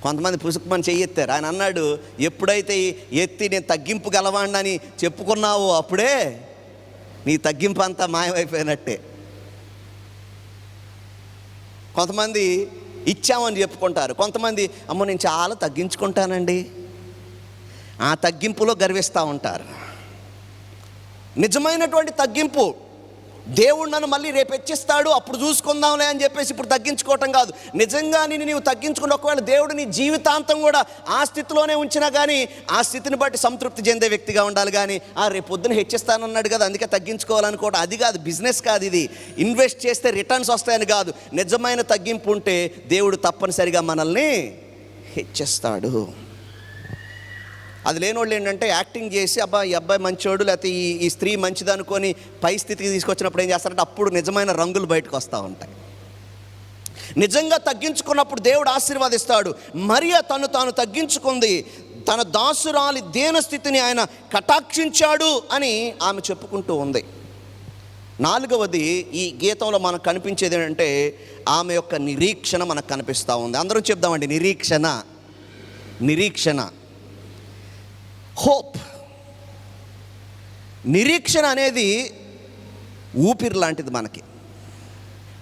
కొంతమంది పుసుకుమని చెయ్యెత్తారు. ఆయన అన్నాడు, ఎప్పుడైతే ఎత్తి నేను తగ్గింపు గలవాడినని చెప్పుకున్నావో అప్పుడే నీ తగ్గింపు అంతా మాయమైపోయినట్టే. కొంతమంది ఇచ్చామని చెప్పుకుంటారు, కొంతమంది అమ్మో నేను చాలా తగ్గించుకుంటానండి, ఆ తగ్గింపులో గర్విస్తూ ఉంటారు. నిజమైనటువంటి తగ్గింపు, దేవుడు నన్ను మళ్ళీ రేపు హెచ్చిస్తాడు అప్పుడు చూసుకుందాంలే అని చెప్పేసి ఇప్పుడు తగ్గించుకోవటం కాదు. నిజంగా నీవు తగ్గించుకుని ఒకవేళ దేవుడు నీ జీవితాంతం కూడా ఆ స్థితిలోనే ఉంచినా కానీ ఆ స్థితిని బట్టి సంతృప్తి చెందే వ్యక్తిగా ఉండాలి. కానీ రేపు పొద్దున హెచ్చిస్తానన్నాడు కదా అందుకే తగ్గించుకోవాలనుకోవడం, అది కాదు. బిజినెస్ కాదు ఇది. ఇన్వెస్ట్ చేస్తే రిటర్న్స్ వస్తాయని కాదు. నిజమైన తగ్గింపు ఉంటే దేవుడు తప్పనిసరిగా మనల్ని హెచ్చిస్తాడు. అది లేనివాళ్ళు ఏంటంటే యాక్టింగ్ చేసి అబ్బా ఈ అబ్బాయి మంచోడు, లేకపోతే ఈ స్త్రీ మంచిది అనుకొని పై స్థితికి తీసుకొచ్చినప్పుడు ఏం చేస్తారంటే అప్పుడు నిజమైన రంగులు బయటకు వస్తూ ఉంటాయి. నిజంగా తగ్గించుకున్నప్పుడు దేవుడు ఆశీర్వాదిస్తాడు. మరియా తను తాను తగ్గించుకుంది, తన దాసురాలి దీనస్థితిని ఆయన కటాక్షించాడు అని ఆమె చెప్పుకుంటూ ఉంది. 4వది ఈ గీతంలో మనకు కనిపించేది ఏంటంటే ఆమె యొక్క నిరీక్షణ మనకు కనిపిస్తూ ఉంది. అందరం చెప్దామండి, నిరీక్షణ. నిరీక్షణ, హోప్. నిరీక్షణ అనేది ఊపిరి లాంటిది మనకి.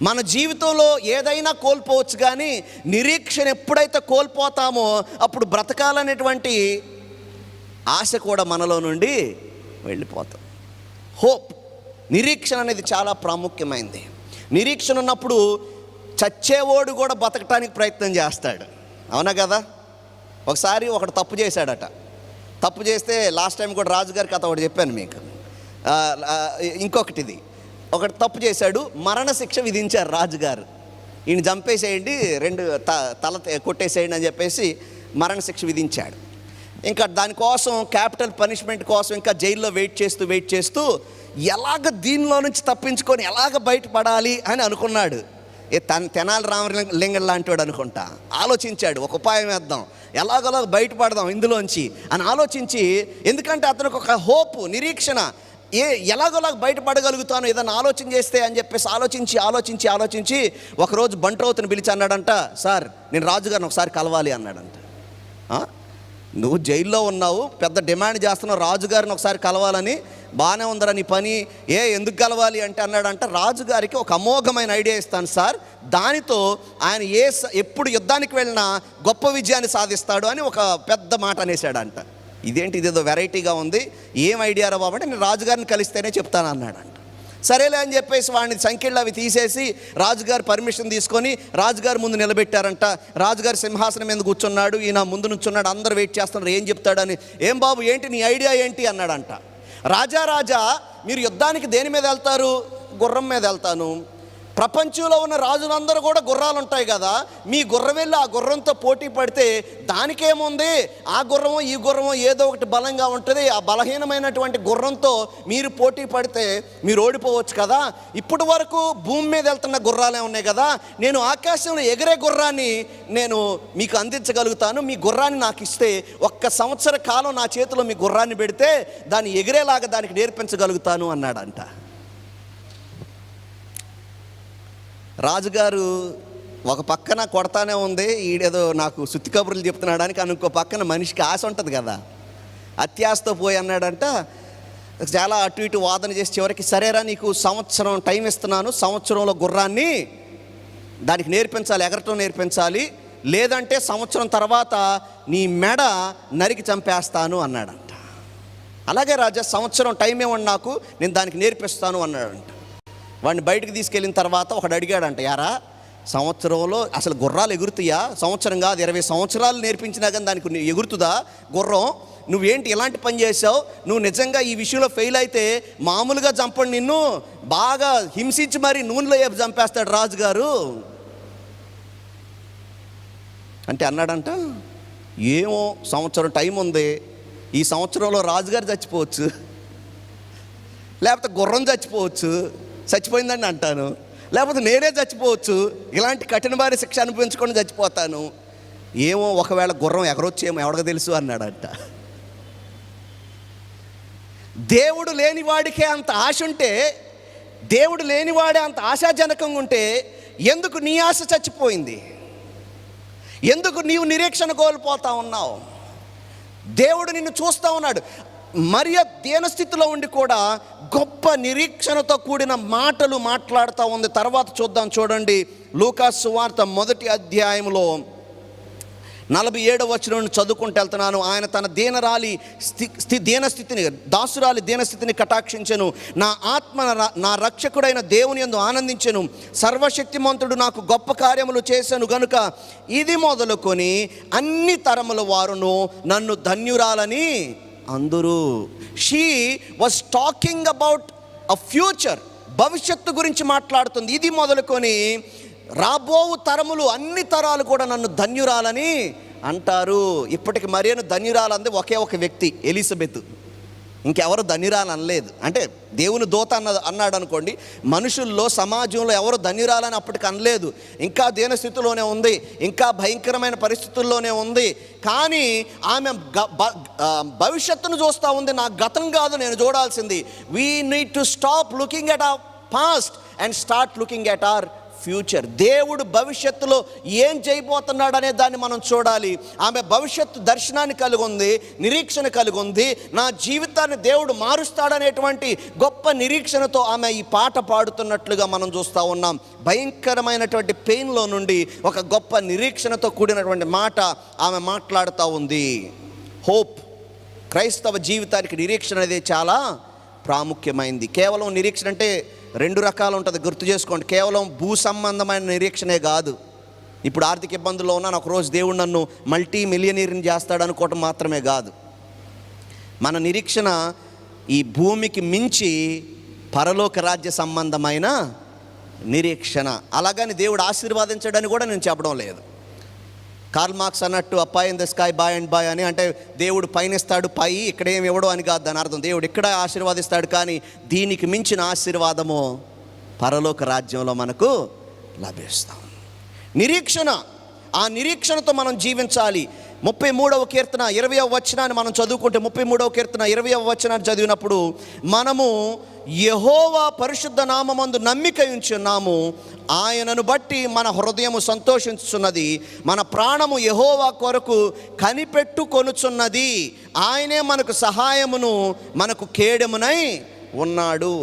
మన జీవితంలో ఏదైనా కోల్పోవచ్చు, కానీ నిరీక్షణ ఎప్పుడైతే కోల్పోతామో అప్పుడు బ్రతకాలనేటువంటి ఆశ కూడా మనలో నుండి వెళ్ళిపోతాం. హోప్, నిరీక్షణ అనేది చాలా ప్రాముఖ్యమైనది. నిరీక్షణ ఉన్నప్పుడు చచ్చేవాడు కూడా బతకటానికి ప్రయత్నం చేస్తాడు, అవునా కదా? ఒకసారి ఒకడు తప్పు చేశాడట. తప్పు చేస్తే లాస్ట్ టైం కూడా రాజుగారి కథ ఒకటి చెప్పాను మీకు. ఇంకొకటిది, ఒకటి తప్పు చేశాడు, మరణశిక్ష విధించారు రాజుగారు. ఈయన చంపేసేయండి, 2 తల కొట్టేసేయండి అని చెప్పేసి మరణశిక్ష విధించాడు. ఇంకా దానికోసం క్యాపిటల్ పనిష్మెంట్ కోసం ఇంకా జైల్లో వెయిట్ చేస్తూ ఎలాగ దీనిలో నుంచి తప్పించుకొని ఎలాగ బయటపడాలి అని అనుకున్నాడు. తెనాలి రామలింగం లాంటి వాడు అనుకుంటా. ఆలోచించాడు, ఒక ఉపాయం వేద్దాం, ఎలాగోలా బయటపడదాం ఇందులోంచి అని ఆలోచించి, ఎందుకంటే అతనికి ఒక హోప్, నిరీక్షణ, ఎలాగోలా బయటపడగలుగుతాను ఏదైనా ఆలోచన చేస్తే అని చెప్పేసి ఆలోచించి ఒకరోజు బంట్రౌతుని పిలిచి అన్నాడంట, సార్ నేను రాజుగారిని ఒకసారి కలవాలి అన్నాడంట. నువ్వు జైల్లో ఉన్నావు, పెద్ద డిమాండ్ చేస్తున్నావు రాజుగారిని ఒకసారి కలవాలని. బాగానే ఉందరా నీ పని, ఎందుకు కలవాలి అంటే అన్నాడంట, రాజుగారికి ఒక అమోఘమైన ఐడియా ఇస్తాను సార్, దానితో ఆయన ఎప్పుడు యుద్ధానికి వెళ్ళినా గొప్ప విజయాన్ని సాధిస్తాడు అని ఒక పెద్ద మాట అనేసాడంట. ఇదేదో వెరైటీగా ఉంది, ఏం ఐడియా రా బాబు అంటే, నేను రాజుగారిని కలిస్తేనే చెప్తాను అన్నాడంట. సరేలే అని చెప్పేసి వాడిని సంఖ్యలు అవి తీసేసి రాజుగారు పర్మిషన్ తీసుకొని రాజుగారి ముందు నిలబెట్టారంట. రాజుగారి సింహాసనం మీద కూర్చున్నాడు, ఈయన ముందు నుంచున్నాడు, అందరూ వెయిట్ చేస్తున్నారు ఏం చెప్తాడని. ఏం బాబు ఏంటి నీ ఐడియా ఏంటి అన్నాడంట. రాజా మీరు యుద్ధానికి దేని మీద వెళ్తారు? గుర్రం మీద వెళ్తాను. ప్రపంచంలో ఉన్న రాజులందరూ కూడా గుర్రాలు ఉంటాయి కదా, మీ గుర్రం వెళ్ళి ఆ గుర్రంతో పోటీ పడితే దానికేముంది, ఆ గుర్రమో ఈ గుర్రమో ఏదో ఒకటి బలంగా ఉంటుంది, ఆ బలహీనమైనటువంటి గుర్రంతో మీరు పోటీ పడితే మీరు ఓడిపోవచ్చు కదా. ఇప్పటి వరకు భూమి మీద వెళ్తున్న గుర్రాలే ఉన్నాయి కదా, నేను ఆకాశంలో ఎగిరే గుర్రాన్ని నేను మీకు అందించగలుగుతాను. మీ గుర్రాన్ని నాకు ఇస్తే 1 సంవత్సర కాలం నా చేతిలో మీ గుర్రాన్ని పెడితే దాన్ని ఎగిరేలాగా దానికి నేర్పించగలుగుతాను అన్నాడంట. రాజుగారు ఒక పక్కన కొడతానే ఉంది, ఈడేదో నాకు సుత్తి కబుర్లు చెప్తున్నాడానికి, అని ఇంకో పక్కన మనిషికి ఆశ ఉంటుంది కదా, అత్యాశతో పోయి అన్నాడంట. చాలా అటు ఇటు వాదన చేసి చివరికి సరేరా నీకు సంవత్సరం టైం ఇస్తున్నాను, సంవత్సరంలో గుర్రాన్ని దానికి నేర్పించాలి, ఎగరటం నేర్పించాలి, లేదంటే సంవత్సరం తర్వాత నీ మెడ నరికి చంపేస్తాను అన్నాడంట. అలాగే రాజా సంవత్సరం టైం ఇవ్వండి నాకు, నేను దానికి నేర్పిస్తాను అన్నాడంట. వాడిని బయటకు తీసుకెళ్ళిన తర్వాత ఒకడు అడిగాడంట, యారా సంవత్సరంలో అసలు గుర్రాలు ఎగురుతాయా? సంవత్సరం కాదు 20 సంవత్సరాలు నేర్పించినా కానీ దానికి ఎగురుతుందా గుర్రం? నువ్వేంటి ఇలాంటి పని చేసావు? నువ్వు నిజంగా ఈ విషయంలో ఫెయిల్ అయితే మామూలుగా చంపండి, నిన్ను బాగా హింసించి మరి నూనెలో వేపు చంపేస్తాడు రాజుగారు అంటే అన్నాడంట. ఏమో సంవత్సరం టైం ఉంది, ఈ సంవత్సరంలో రాజుగారు చచ్చిపోవచ్చు, లేకపోతే గుర్రం చచ్చిపోయిందని అంటాను, లేకపోతే నేనే చచ్చిపోవచ్చు, ఇలాంటి కఠినమైన శిక్ష అనుభవించుకొని చచ్చిపోతాను, ఏమో ఒకవేళ గుర్రం ఎగరొచ్చేమో ఎవరికి తెలుసు అన్నాడంట. దేవుడు లేనివాడికే అంత ఆశ ఉంటే, దేవుడు లేనివాడే అంత ఆశాజనకంగా ఉంటే ఎందుకు నీ ఆశ చచ్చిపోయింది? ఎందుకు నీవు నిరీక్షణ కోల్పోతా ఉన్నావు? దేవుడు నిన్ను చూస్తూ ఉన్నాడు. మరియ దీనస్థితిలో ఉండి కూడా గొప్ప నిరీక్షణతో కూడిన మాటలు మాట్లాడుతూ ఉంది. తర్వాత చూడండి, లూకాసు సువార్త 1వ అధ్యాయంలో 47వ వచనం చదువుకుంటూ వెళ్తున్నాను. ఆయన తన దీనస్థితిని దాసురాలి దీనస్థితిని కటాక్షించెను, నా ఆత్మ నా రక్షకుడైన దేవుని యందు ఆనందించెను, సర్వశక్తిమంతుడు నాకు గొప్ప కార్యములు చేశాను గనుక ఇది మొదలుకొని అన్ని తరముల వారును నన్ను ధన్యురాలని అందరూ. She was talking about a future, భవిష్యత్తు గురించి మాట్లాడుతుంది. ఇది మొదలుకొని రాబో తరములు అన్ని తరాలు కూడా నన్ను ధన్యురాలని అంటారు. ఇప్పటికి మరియను ధన్యురాలంది ఒకే ఒక వ్యక్తి, ఎలిజబెత్. ఇంకెవరు ధన్యురాలు అనలేదు. అంటే దేవుని దూత అన్నాడు అనుకోండి, మనుషుల్లో సమాజంలో ఎవరు ధన్యురాలని అప్పటికి అనలేదు. ఇంకా దీనస్థితిలోనే ఉంది, ఇంకా భయంకరమైన పరిస్థితుల్లోనే ఉంది. కానీ ఆమె భవిష్యత్తును చూస్తూ ఉంది. నా గతం కాదు నేను చూడాల్సింది. We need to stop looking at our past and start looking at our future. దేవుడు భవిష్యత్తులో ఏం చేయబోతున్నాడు అనే దాన్ని మనం చూడాలి. ఆమె భవిష్యత్తు దర్శనాన్ని కలిగి ఉంది, నిరీక్షణ కలిగి ఉంది. నా జీవితాన్ని దేవుడు మారుస్తాడనేటువంటి గొప్ప నిరీక్షణతో ఆమె ఈ పాట పాడుతున్నట్లుగా మనం చూస్తూ ఉన్నాం. భయంకరమైనటువంటి పెయిన్లో నుండి ఒక గొప్ప నిరీక్షణతో కూడినటువంటి మాట ఆమె మాట్లాడుతూ ఉంది. హోప్. క్రైస్తవ జీవితానికి నిరీక్షణ అనేది చాలా ప్రాముఖ్యమైంది. కేవలం నిరీక్షణ అంటే 2 రకాలు ఉంటుంది, గుర్తు చేసుకోండి. కేవలం భూ సంబంధమైన నిరీక్షణే కాదు. ఇప్పుడు ఆర్థిక ఇబ్బందుల్లో ఉన్నాను, ఒకరోజు దేవుడు నన్ను మల్టీ మిలియనీర్ని చేస్తాడు అనుకోవటం మాత్రమే కాదు. మన నిరీక్షణ ఈ భూమికి మించి పరలోక రాజ్య సంబంధమైన నిరీక్షణ. అలాగని దేవుడు ఆశీర్వాదించడని కూడా నేను చెప్పడం లేదు. కార్ల్ మార్క్స్ అన్నట్టు a pie in the sky by and by అని, అంటే దేవుడు పైన ఇస్తాడు, పై ఇక్కడ ఏమి ఇవ్వడం అని కాదు దాని అర్థం. దేవుడు ఇక్కడ ఆశీర్వాదిస్తాడు, కానీ దీనికి మించిన ఆశీర్వాదము పరలోక రాజ్యంలో మనకు లభిస్తాం. నిరీక్షణ, ఆ నిరీక్షణతో మనం జీవించాలి. 33వ కీర్తన 20వ వచనాన్ని మనం చదువుకుంటే 33వ కీర్తన 20వ వచనాన్ని చదివినప్పుడు మనము యెహోవా పరిశుద్ధ నామమందు నమ్మిక ఉంచున్నాము, ఆయనను బట్టి మన హృదయము సంతోషించుచున్నది, మన ప్రాణము యెహోవా కొరకు కనిపెట్టుకొనుచున్నది, ఆయనే మనకు సహాయమును మనకు కేడెమునై ఉన్నాడు.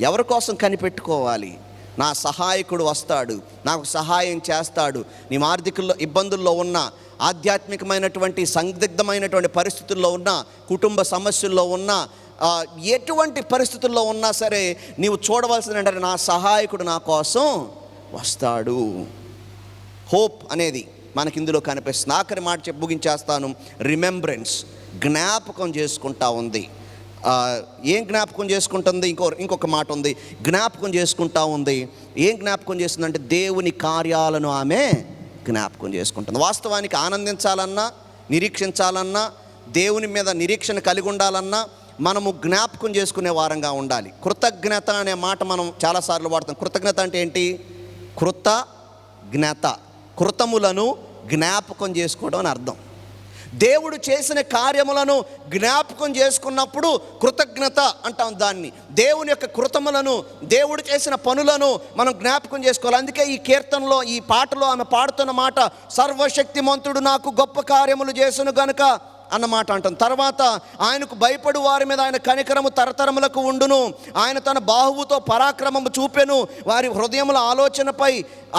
ఎవరి కోసం కనిపెట్టుకోవాలి? నా సహాయకుడు వస్తాడు, నాకు సహాయం చేస్తాడు. నీ ఆర్థిక ఇబ్బందుల్లో ఉన్న, ఆధ్యాత్మికమైనటువంటి సందిగ్ధమైనటువంటి పరిస్థితుల్లో ఉన్న, కుటుంబ సమస్యల్లో ఉన్న, ఎటువంటి పరిస్థితుల్లో ఉన్నా సరే నీవు చూడవలసింది ఏంటంటే నా సహాయకుడు నా కోసం వస్తాడు. హోప్ అనేది మనకి ఇందులో కనిపిస్తుంది. ఆఖరి మాట చెప్పి ముగించేస్తాను. రిమెంబరెన్స్, జ్ఞాపకం చేసుకుంటా ఉంది. ఏం జ్ఞాపకం చేసుకుంటుంది? ఇంకొక మాట ఉంది, జ్ఞాపకం చేసుకుంటా ఉంది. ఏం జ్ఞాపకం చేస్తుందంటే దేవుని కార్యాలను ఆమె జ్ఞాపకం చేసుకుంటుంది. వాస్తవానికి ఆనందించాలన్నా, నిరీక్షించాలన్నా, దేవుని మీద నిరీక్షణ కలిగి ఉండాలన్నా మనము జ్ఞాపకం చేసుకునే వారంగా ఉండాలి. కృతజ్ఞత అనే మాట మనం చాలాసార్లు వాడతాం. కృతజ్ఞత అంటే ఏంటి? కృతజ్ఞత, కృతములను జ్ఞాపకం చేసుకోవడం అని అర్థం. దేవుడు చేసిన కార్యములను జ్ఞాపకం చేసుకున్నప్పుడు కృతజ్ఞత అంటాం దాన్ని. దేవుని యొక్క కృతములను, దేవుడు చేసిన పనులను మనం జ్ఞాపకం చేసుకోవాలి. అందుకే ఈ కీర్తనలో, ఈ పాటలో ఆమె పాడుతున్న మాట సర్వశక్తిమంతుడు నాకు గొప్ప కార్యములు చేసును గనుక అన్నమాట అంటాం. తర్వాత ఆయనకు భయపడు వారి మీద ఆయన కనికరము తరతరములకు ఉండును, ఆయన తన బాహువుతో పరాక్రమము చూపెను, వారి హృదయముల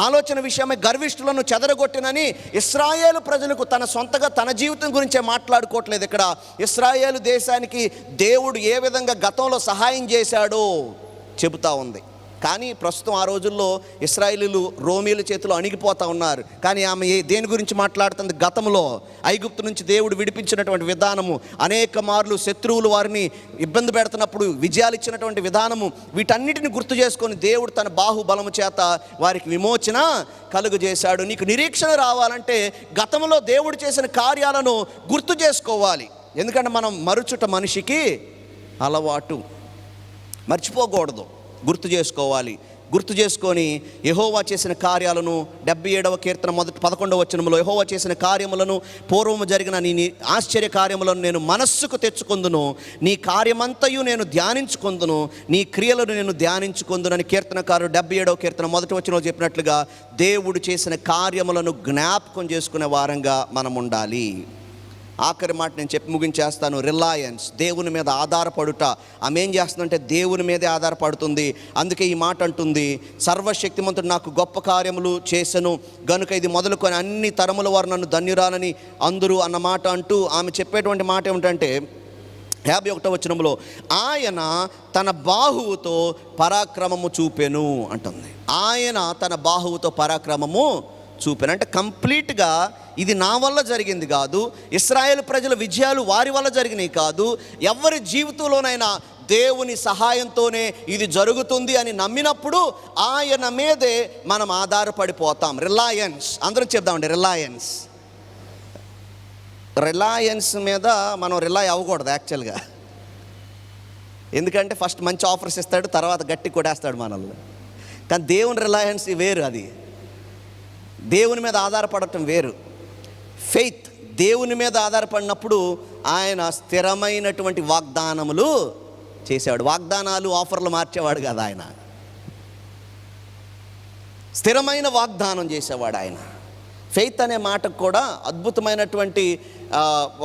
ఆలోచన విషయమై గర్విష్ఠులను చెదరగొట్టినని ఇశ్రాయేలు ప్రజలకు తన సొంతగా తన జీవితం గురించే మాట్లాడుకోవట్లేదు. ఇక్కడ ఇశ్రాయేలు దేశానికి దేవుడు ఏ విధంగా గతంలో సహాయం చేశాడో చెబుతా ఉంది. కానీ ప్రస్తుతం ఆ రోజుల్లో ఇశ్రాయేలీలు రోమీల చేతిలో అణిగిపోతూ ఉన్నారు. కానీ ఆమె దేని గురించి మాట్లాడుతుంది? గతంలో ఐగుప్తు నుంచి దేవుడు విడిపించినటువంటి విధానము, అనేక మార్లు శత్రువులు వారిని ఇబ్బంది పెడుతున్నప్పుడు విజయాలు ఇచ్చినటువంటి విధానము, వీటన్నిటిని గుర్తు చేసుకొని దేవుడు తన బాహుబలము చేత వారికి విమోచన కలుగజేశాడు. నీకు నిరీక్షణ రావాలంటే గతంలో దేవుడు చేసిన కార్యాలను గుర్తు చేసుకోవాలి. ఎందుకంటే మనం మరుచుట మనిషికి అలవాటు, మర్చిపోకూడదు, గుర్తు చేసుకోవాలి. గుర్తు చేసుకొని యెహోవా చేసిన కార్యాలను 77వ కీర్తన 11వ వచనంలో యెహోవా చేసిన కార్యములను, పూర్వము జరిగిన నీ ఆశ్చర్య కార్యములను నేను మనస్సుకు తెచ్చుకొందును, నీ కార్యమంతయు నేను ధ్యానించుకొందును, నీ క్రియలను నేను ధ్యానించుకొందును అని కీర్తనకారుడు 77వ కీర్తన 1వ వచనంలో చెప్పినట్లుగా దేవుడు చేసిన కార్యములను జ్ఞాపకం చేసుకునే వారంగా మనం ఉండాలి. ఆఖరి మాట నేను చెప్పి ముగించేస్తాను. రిలయన్స్, దేవుని మీద ఆధారపడుట. ఆమె ఏం చేస్తుందంటే దేవుని మీదే ఆధారపడుతుంది. అందుకే ఈ మాట అంటుంది, సర్వశక్తిమంతుడు నాకు గొప్ప కార్యములు చేసెను గనుక ఇది మొదలుకొని అన్ని తరముల వారు నన్ను ధన్యురాలని అందరూ అన్న మాట అంటూ ఆమె చెప్పేటువంటి మాట ఏమిటంటే 51వ వచనంలో ఆయన తన బాహువుతో పరాక్రమము చూపెను అంటుంది. ఆయన తన బాహువుతో పరాక్రమము చూపెను అంటే కంప్లీట్గా ఇది నా వల్ల జరిగింది కాదు, ఇశ్రాయేలు ప్రజల విజయాలు వారి వల్ల జరిగినాయి కాదు, ఎవరి జీవితంలోనైనా దేవుని సహాయంతోనే ఇది జరుగుతుంది అని నమ్మినప్పుడు ఆయన మీదే మనం ఆధారపడిపోతాం. రిలయన్స్, అందరం చెప్దామండి రిలయన్స్. రిలయన్స్ మీద మనం రిలై అవ్వకూడదు యాక్చువల్గా. ఎందుకంటే ఫస్ట్ మంచి ఆఫర్స్ ఇస్తాడు, తర్వాత గట్టి కొడేస్తాడు మనల్ని. కానీ దేవుని రిలయన్స్ వేరు. అది దేవుని మీద ఆధారపడటం వేరు. ఫెయిత్, దేవుని మీద ఆధారపడినప్పుడు ఆయన స్థిరమైనటువంటి వాగ్దానములు చేసేవాడు. వాగ్దానాలు, ఆఫర్లు మార్చేవాడు కాదు ఆయన, స్థిరమైన వాగ్దానం చేసేవాడు ఆయన. ఫెయిత్ అనే మాటకు కూడా అద్భుతమైనటువంటి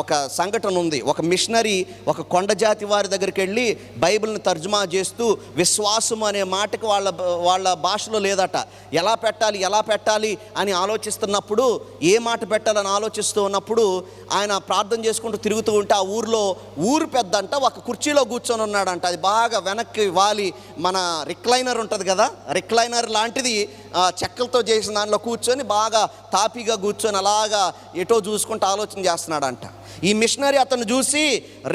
ఒక సంఘటన ఉంది. ఒక మిషనరీ ఒక కొండ జాతి వారి దగ్గరికి వెళ్ళి బైబిల్ని తర్జుమా చేస్తూ విశ్వాసం అనే మాటకు వాళ్ళ భాషలో లేదట. ఎలా పెట్టాలి అని ఆలోచిస్తున్నప్పుడు, ఏ మాట పెట్టాలని ఆలోచిస్తూ ఉన్నప్పుడు ఆయన ప్రార్థన చేసుకుంటూ తిరుగుతూ ఉంటే ఆ ఊరు పెద్ద అంట ఒక కుర్చీలో కూర్చొని ఉన్నాడంట. అది బాగా వెనక్కి వాలి, మన రిక్లైనర్ ఉంటుంది కదా, రిక్లైనర్ లాంటిది చెక్కలతో చేసిన దానిలో కూర్చొని బాగా తాపీగా కూర్చొని అలాగా ఎటో చూసుకుంటూ ఆలోచన చేస్తున్నాడంట. ఈ మిషనరీ అతను చూసి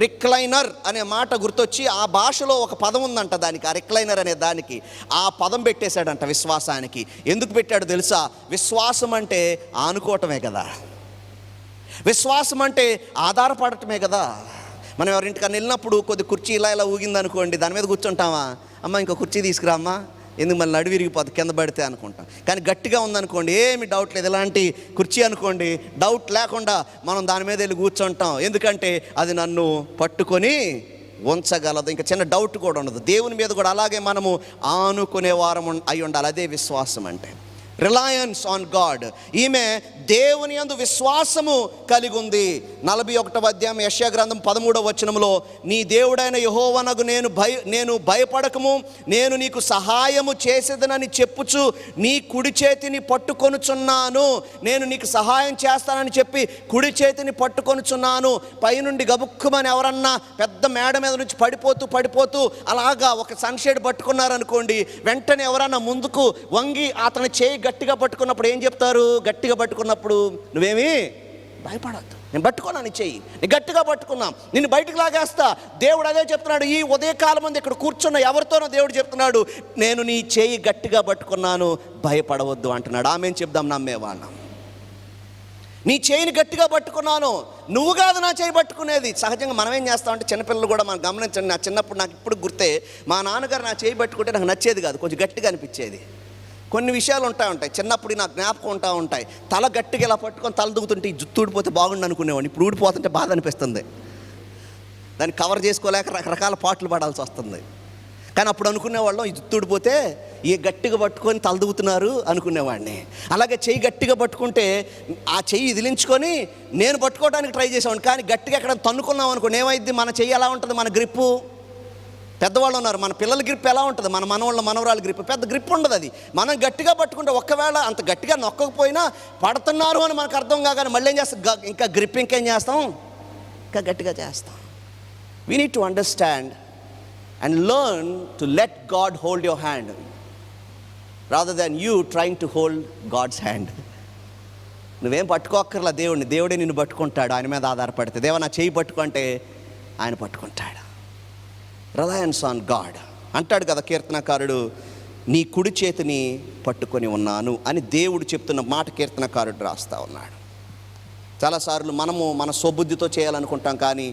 రిక్లైనర్ అనే మాట గుర్తొచ్చి ఆ భాషలో ఒక పదం ఉందంట దానికి, ఆ రిక్లైనర్ అనే దానికి ఆ పదం పెట్టేశాడంట విశ్వాసానికి. ఎందుకు పెట్టాడు తెలుసా? విశ్వాసం అంటే ఆనుకోవటమే కదా, విశ్వాసం అంటే ఆధారపడటమే కదా. మనం ఎవరింటికన్నా వెళ్ళినప్పుడు కొద్ది కుర్చీ ఇలా ఊగిందనుకోండి, దాని మీద కూర్చుంటామా? అమ్మ ఇంకో కుర్చీ తీసుకురామ్మా, ఎందుకు మళ్ళీ నడువు విరిగిపోతుంది కింద పడితే అనుకుంటాం. కానీ గట్టిగా ఉందనుకోండి, ఏమి డౌట్ లేదు. ఇలాంటి కుర్చీ అనుకోండి, డౌట్ లేకుండా మనం దాని మీద వెళ్ళి కూర్చుంటాం. ఎందుకంటే అది నన్ను పట్టుకొని ఉంచగలదు. ఇంకా చిన్న డౌట్ కూడా ఉండదు. దేవుని మీద కూడా అలాగే మనము ఆనుకునే వారం అయి ఉండాలి. అదే విశ్వాసం అంటే, రిలయన్స్ ఆన్ గాడ్. ఈమె దేవుని యందు విశ్వాసము కలిగి ఉంది. 41వ అధ్యాయం యెషయా గ్రంథం 13వ వచనంలో, నీ దేవుడైన యెహోవానగు నేను భయపడకము, నేను నీకు సహాయము చేసేదనని చెప్పుచు నీ కుడి చేతిని పట్టుకొనుచున్నాను. నేను నీకు సహాయం చేస్తానని చెప్పి కుడి చేతిని పట్టుకొనుచున్నాను. పైనుండి గబుక్కుమని ఎవరన్నా పెద్ద మేడ మీద నుంచి పడిపోతూ అలాగా ఒక సన్షేడ్ పట్టుకున్నారనుకోండి, వెంటనే ఎవరన్నా ముందుకు వంగి అతని చేయి గట్టిగా పట్టుకున్నప్పుడు ఏం చెప్తారు? గట్టిగా పట్టుకున్నప్పుడు నువ్వేమి భయపడద్దు, నేను పట్టుకున్నాను చెయ్యి, నేను గట్టిగా పట్టుకున్నాం, నిన్ను బయటకు లాగేస్తా. దేవుడు అదే చెప్తున్నాడు. ఈ ఉదయకాలం మంది ఇక్కడ కూర్చున్న ఎవరితోనో దేవుడు చెప్తున్నాడు, నేను నీ చేయి గట్టిగా పట్టుకున్నాను, భయపడవద్దు అంటున్నాడు. ఆమె చెప్దాం నమ్మేవాళ్ళం. నీ చేయిని గట్టిగా పట్టుకున్నాను, నువ్వు కాదు నా చేయి పట్టుకునేది. సహజంగా మనం ఏం చేస్తామంటే, చిన్నపిల్లలు కూడా మనం గమనించండి. నా చిన్నప్పుడు నాకు ఇప్పుడు గుర్తే, మా నాన్నగారు నా చేయి పట్టుకుంటే నాకు నచ్చేది కాదు, కొంచెం గట్టిగా అనిపించేది. కొన్ని విషయాలు ఉంటాయి చిన్నప్పుడు నాకు జ్ఞాపకం ఉంటాయి. తల గట్టిగా ఇలా పట్టుకొని తల దుగుతుంటే ఈ జుట్టు ఊడిపోతే బాగుండు అనుకునేవాడిని. ఇప్పుడు ఊడిపోతుంటే బాధ అనిపిస్తుంది. దాన్ని కవర్ చేసుకోలేక రకరకాల పాటలు పాడాల్సి వస్తుంది. కానీ అప్పుడు అనుకునేవాళ్ళం, ఈ జుట్టు ఊడిపోతే ఈ గట్టిగా పట్టుకొని తల దుగుతున్నారు అనుకునేవాడిని. అలాగే చెయ్యి గట్టిగా పట్టుకుంటే ఆ చెయ్యి ఇదిలించుకొని నేను పట్టుకోవడానికి ట్రై చేసేవాడిని. కానీ గట్టిగా ఎక్కడ తన్నుకున్నాం అనుకోండి, ఏమైద్ది? మన చెయ్యి ఎలా ఉంటుంది? మన గ్రిప్పు, పెద్దవాళ్ళు ఉన్నారు, మన పిల్లల గ్రిప్ ఎలా ఉంటుంది? మన మనవరాళ్ళ గ్రిప్ పెద్ద గ్రిప్ ఉండదు. అది మనం గట్టిగా పట్టుకుంటే ఒకవేళ అంత గట్టిగా నొక్కకపోయినా పడుతున్నారు అని మనకు అర్థం కాగానే మళ్ళీ ఏం చేస్తాం? ఇంకా గ్రిప్ ఇంకేం చేస్తాం? ఇంకా గట్టిగా చేస్తాం. We need to understand and learn to let God hold your hand rather than you trying to hold God's hand. నువ్వేం పట్టుకోక్కర్లా దేవుడిని, దేవుడే నిన్ను పట్టుకుంటాడు. ఆయన మీద ఆధారపడితే, దేవా నా చేయి పట్టుకుంటే ఆయన పట్టుకుంటాడు. రిలయన్స్ ఆన్ గాడ్ అంటాడు కదా కీర్తనకారుడు, నీ కుడి చేతిని పట్టుకొని ఉన్నాను అని దేవుడు చెప్తున్న మాట కీర్తనకారుడు రాస్తూ ఉన్నాడు. చాలాసార్లు మనము మన స్వబుద్ధితో చేయాలనుకుంటాం, కానీ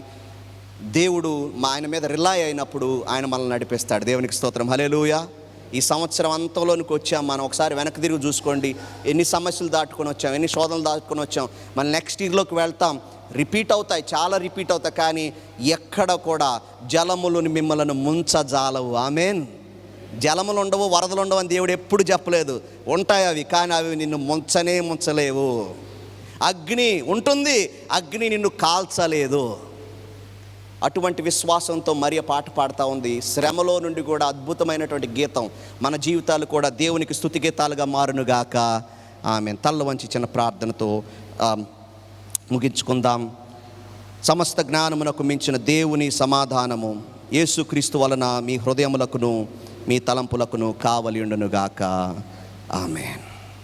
దేవుడు ఆయన మీద రిలై అయినప్పుడు ఆయన మనల్ని నడిపిస్తాడు. దేవునికి స్తోత్రం, హల్లెలూయా. ఈ సంవత్సరం అంతంలోనికి వచ్చాం మనం. ఒకసారి వెనక్కి తిరిగి చూసుకోండి, ఎన్ని సమస్యలు దాటుకొని వచ్చాం, ఎన్ని శోధనలు దాటుకొని వచ్చాం. మళ్ళీ నెక్స్ట్ ఇయర్లోకి వెళ్తాం, రిపీట్ అవుతాయి, చాలా రిపీట్ అవుతాయి. కానీ ఎక్కడ కూడా జలములను మిమ్మల్ని ముంచజాలవు. ఆమేన్. జలములు ఉండవు, వరదలు ఉండవు అని దేవుడు ఎప్పుడు చెప్పలేదు. ఉంటాయి అవి, కానీ అవి నిన్ను ముంచలేవు. అగ్ని ఉంటుంది, అగ్ని నిన్ను కాల్చలేదు. అటువంటి విశ్వాసంతో మరియ పాట పాడుతూ ఉంది. శ్రమలో నుండి కూడా అద్భుతమైనటువంటి గీతం. మన జీవితాలు కూడా దేవునికి స్తుతి గీతాలుగా మారునుగాక. ఆమేన్. తల్ల వంచి చిన్న ప్రార్థనతో ముగించుకుందాం. సమస్త జ్ఞానమునకు మించిన దేవుని సమాధానము యేసుక్రీస్తు వలన మీ హృదయములకును మీ తలంపులకును కావలి ఉండునుగాక. ఆమేన్.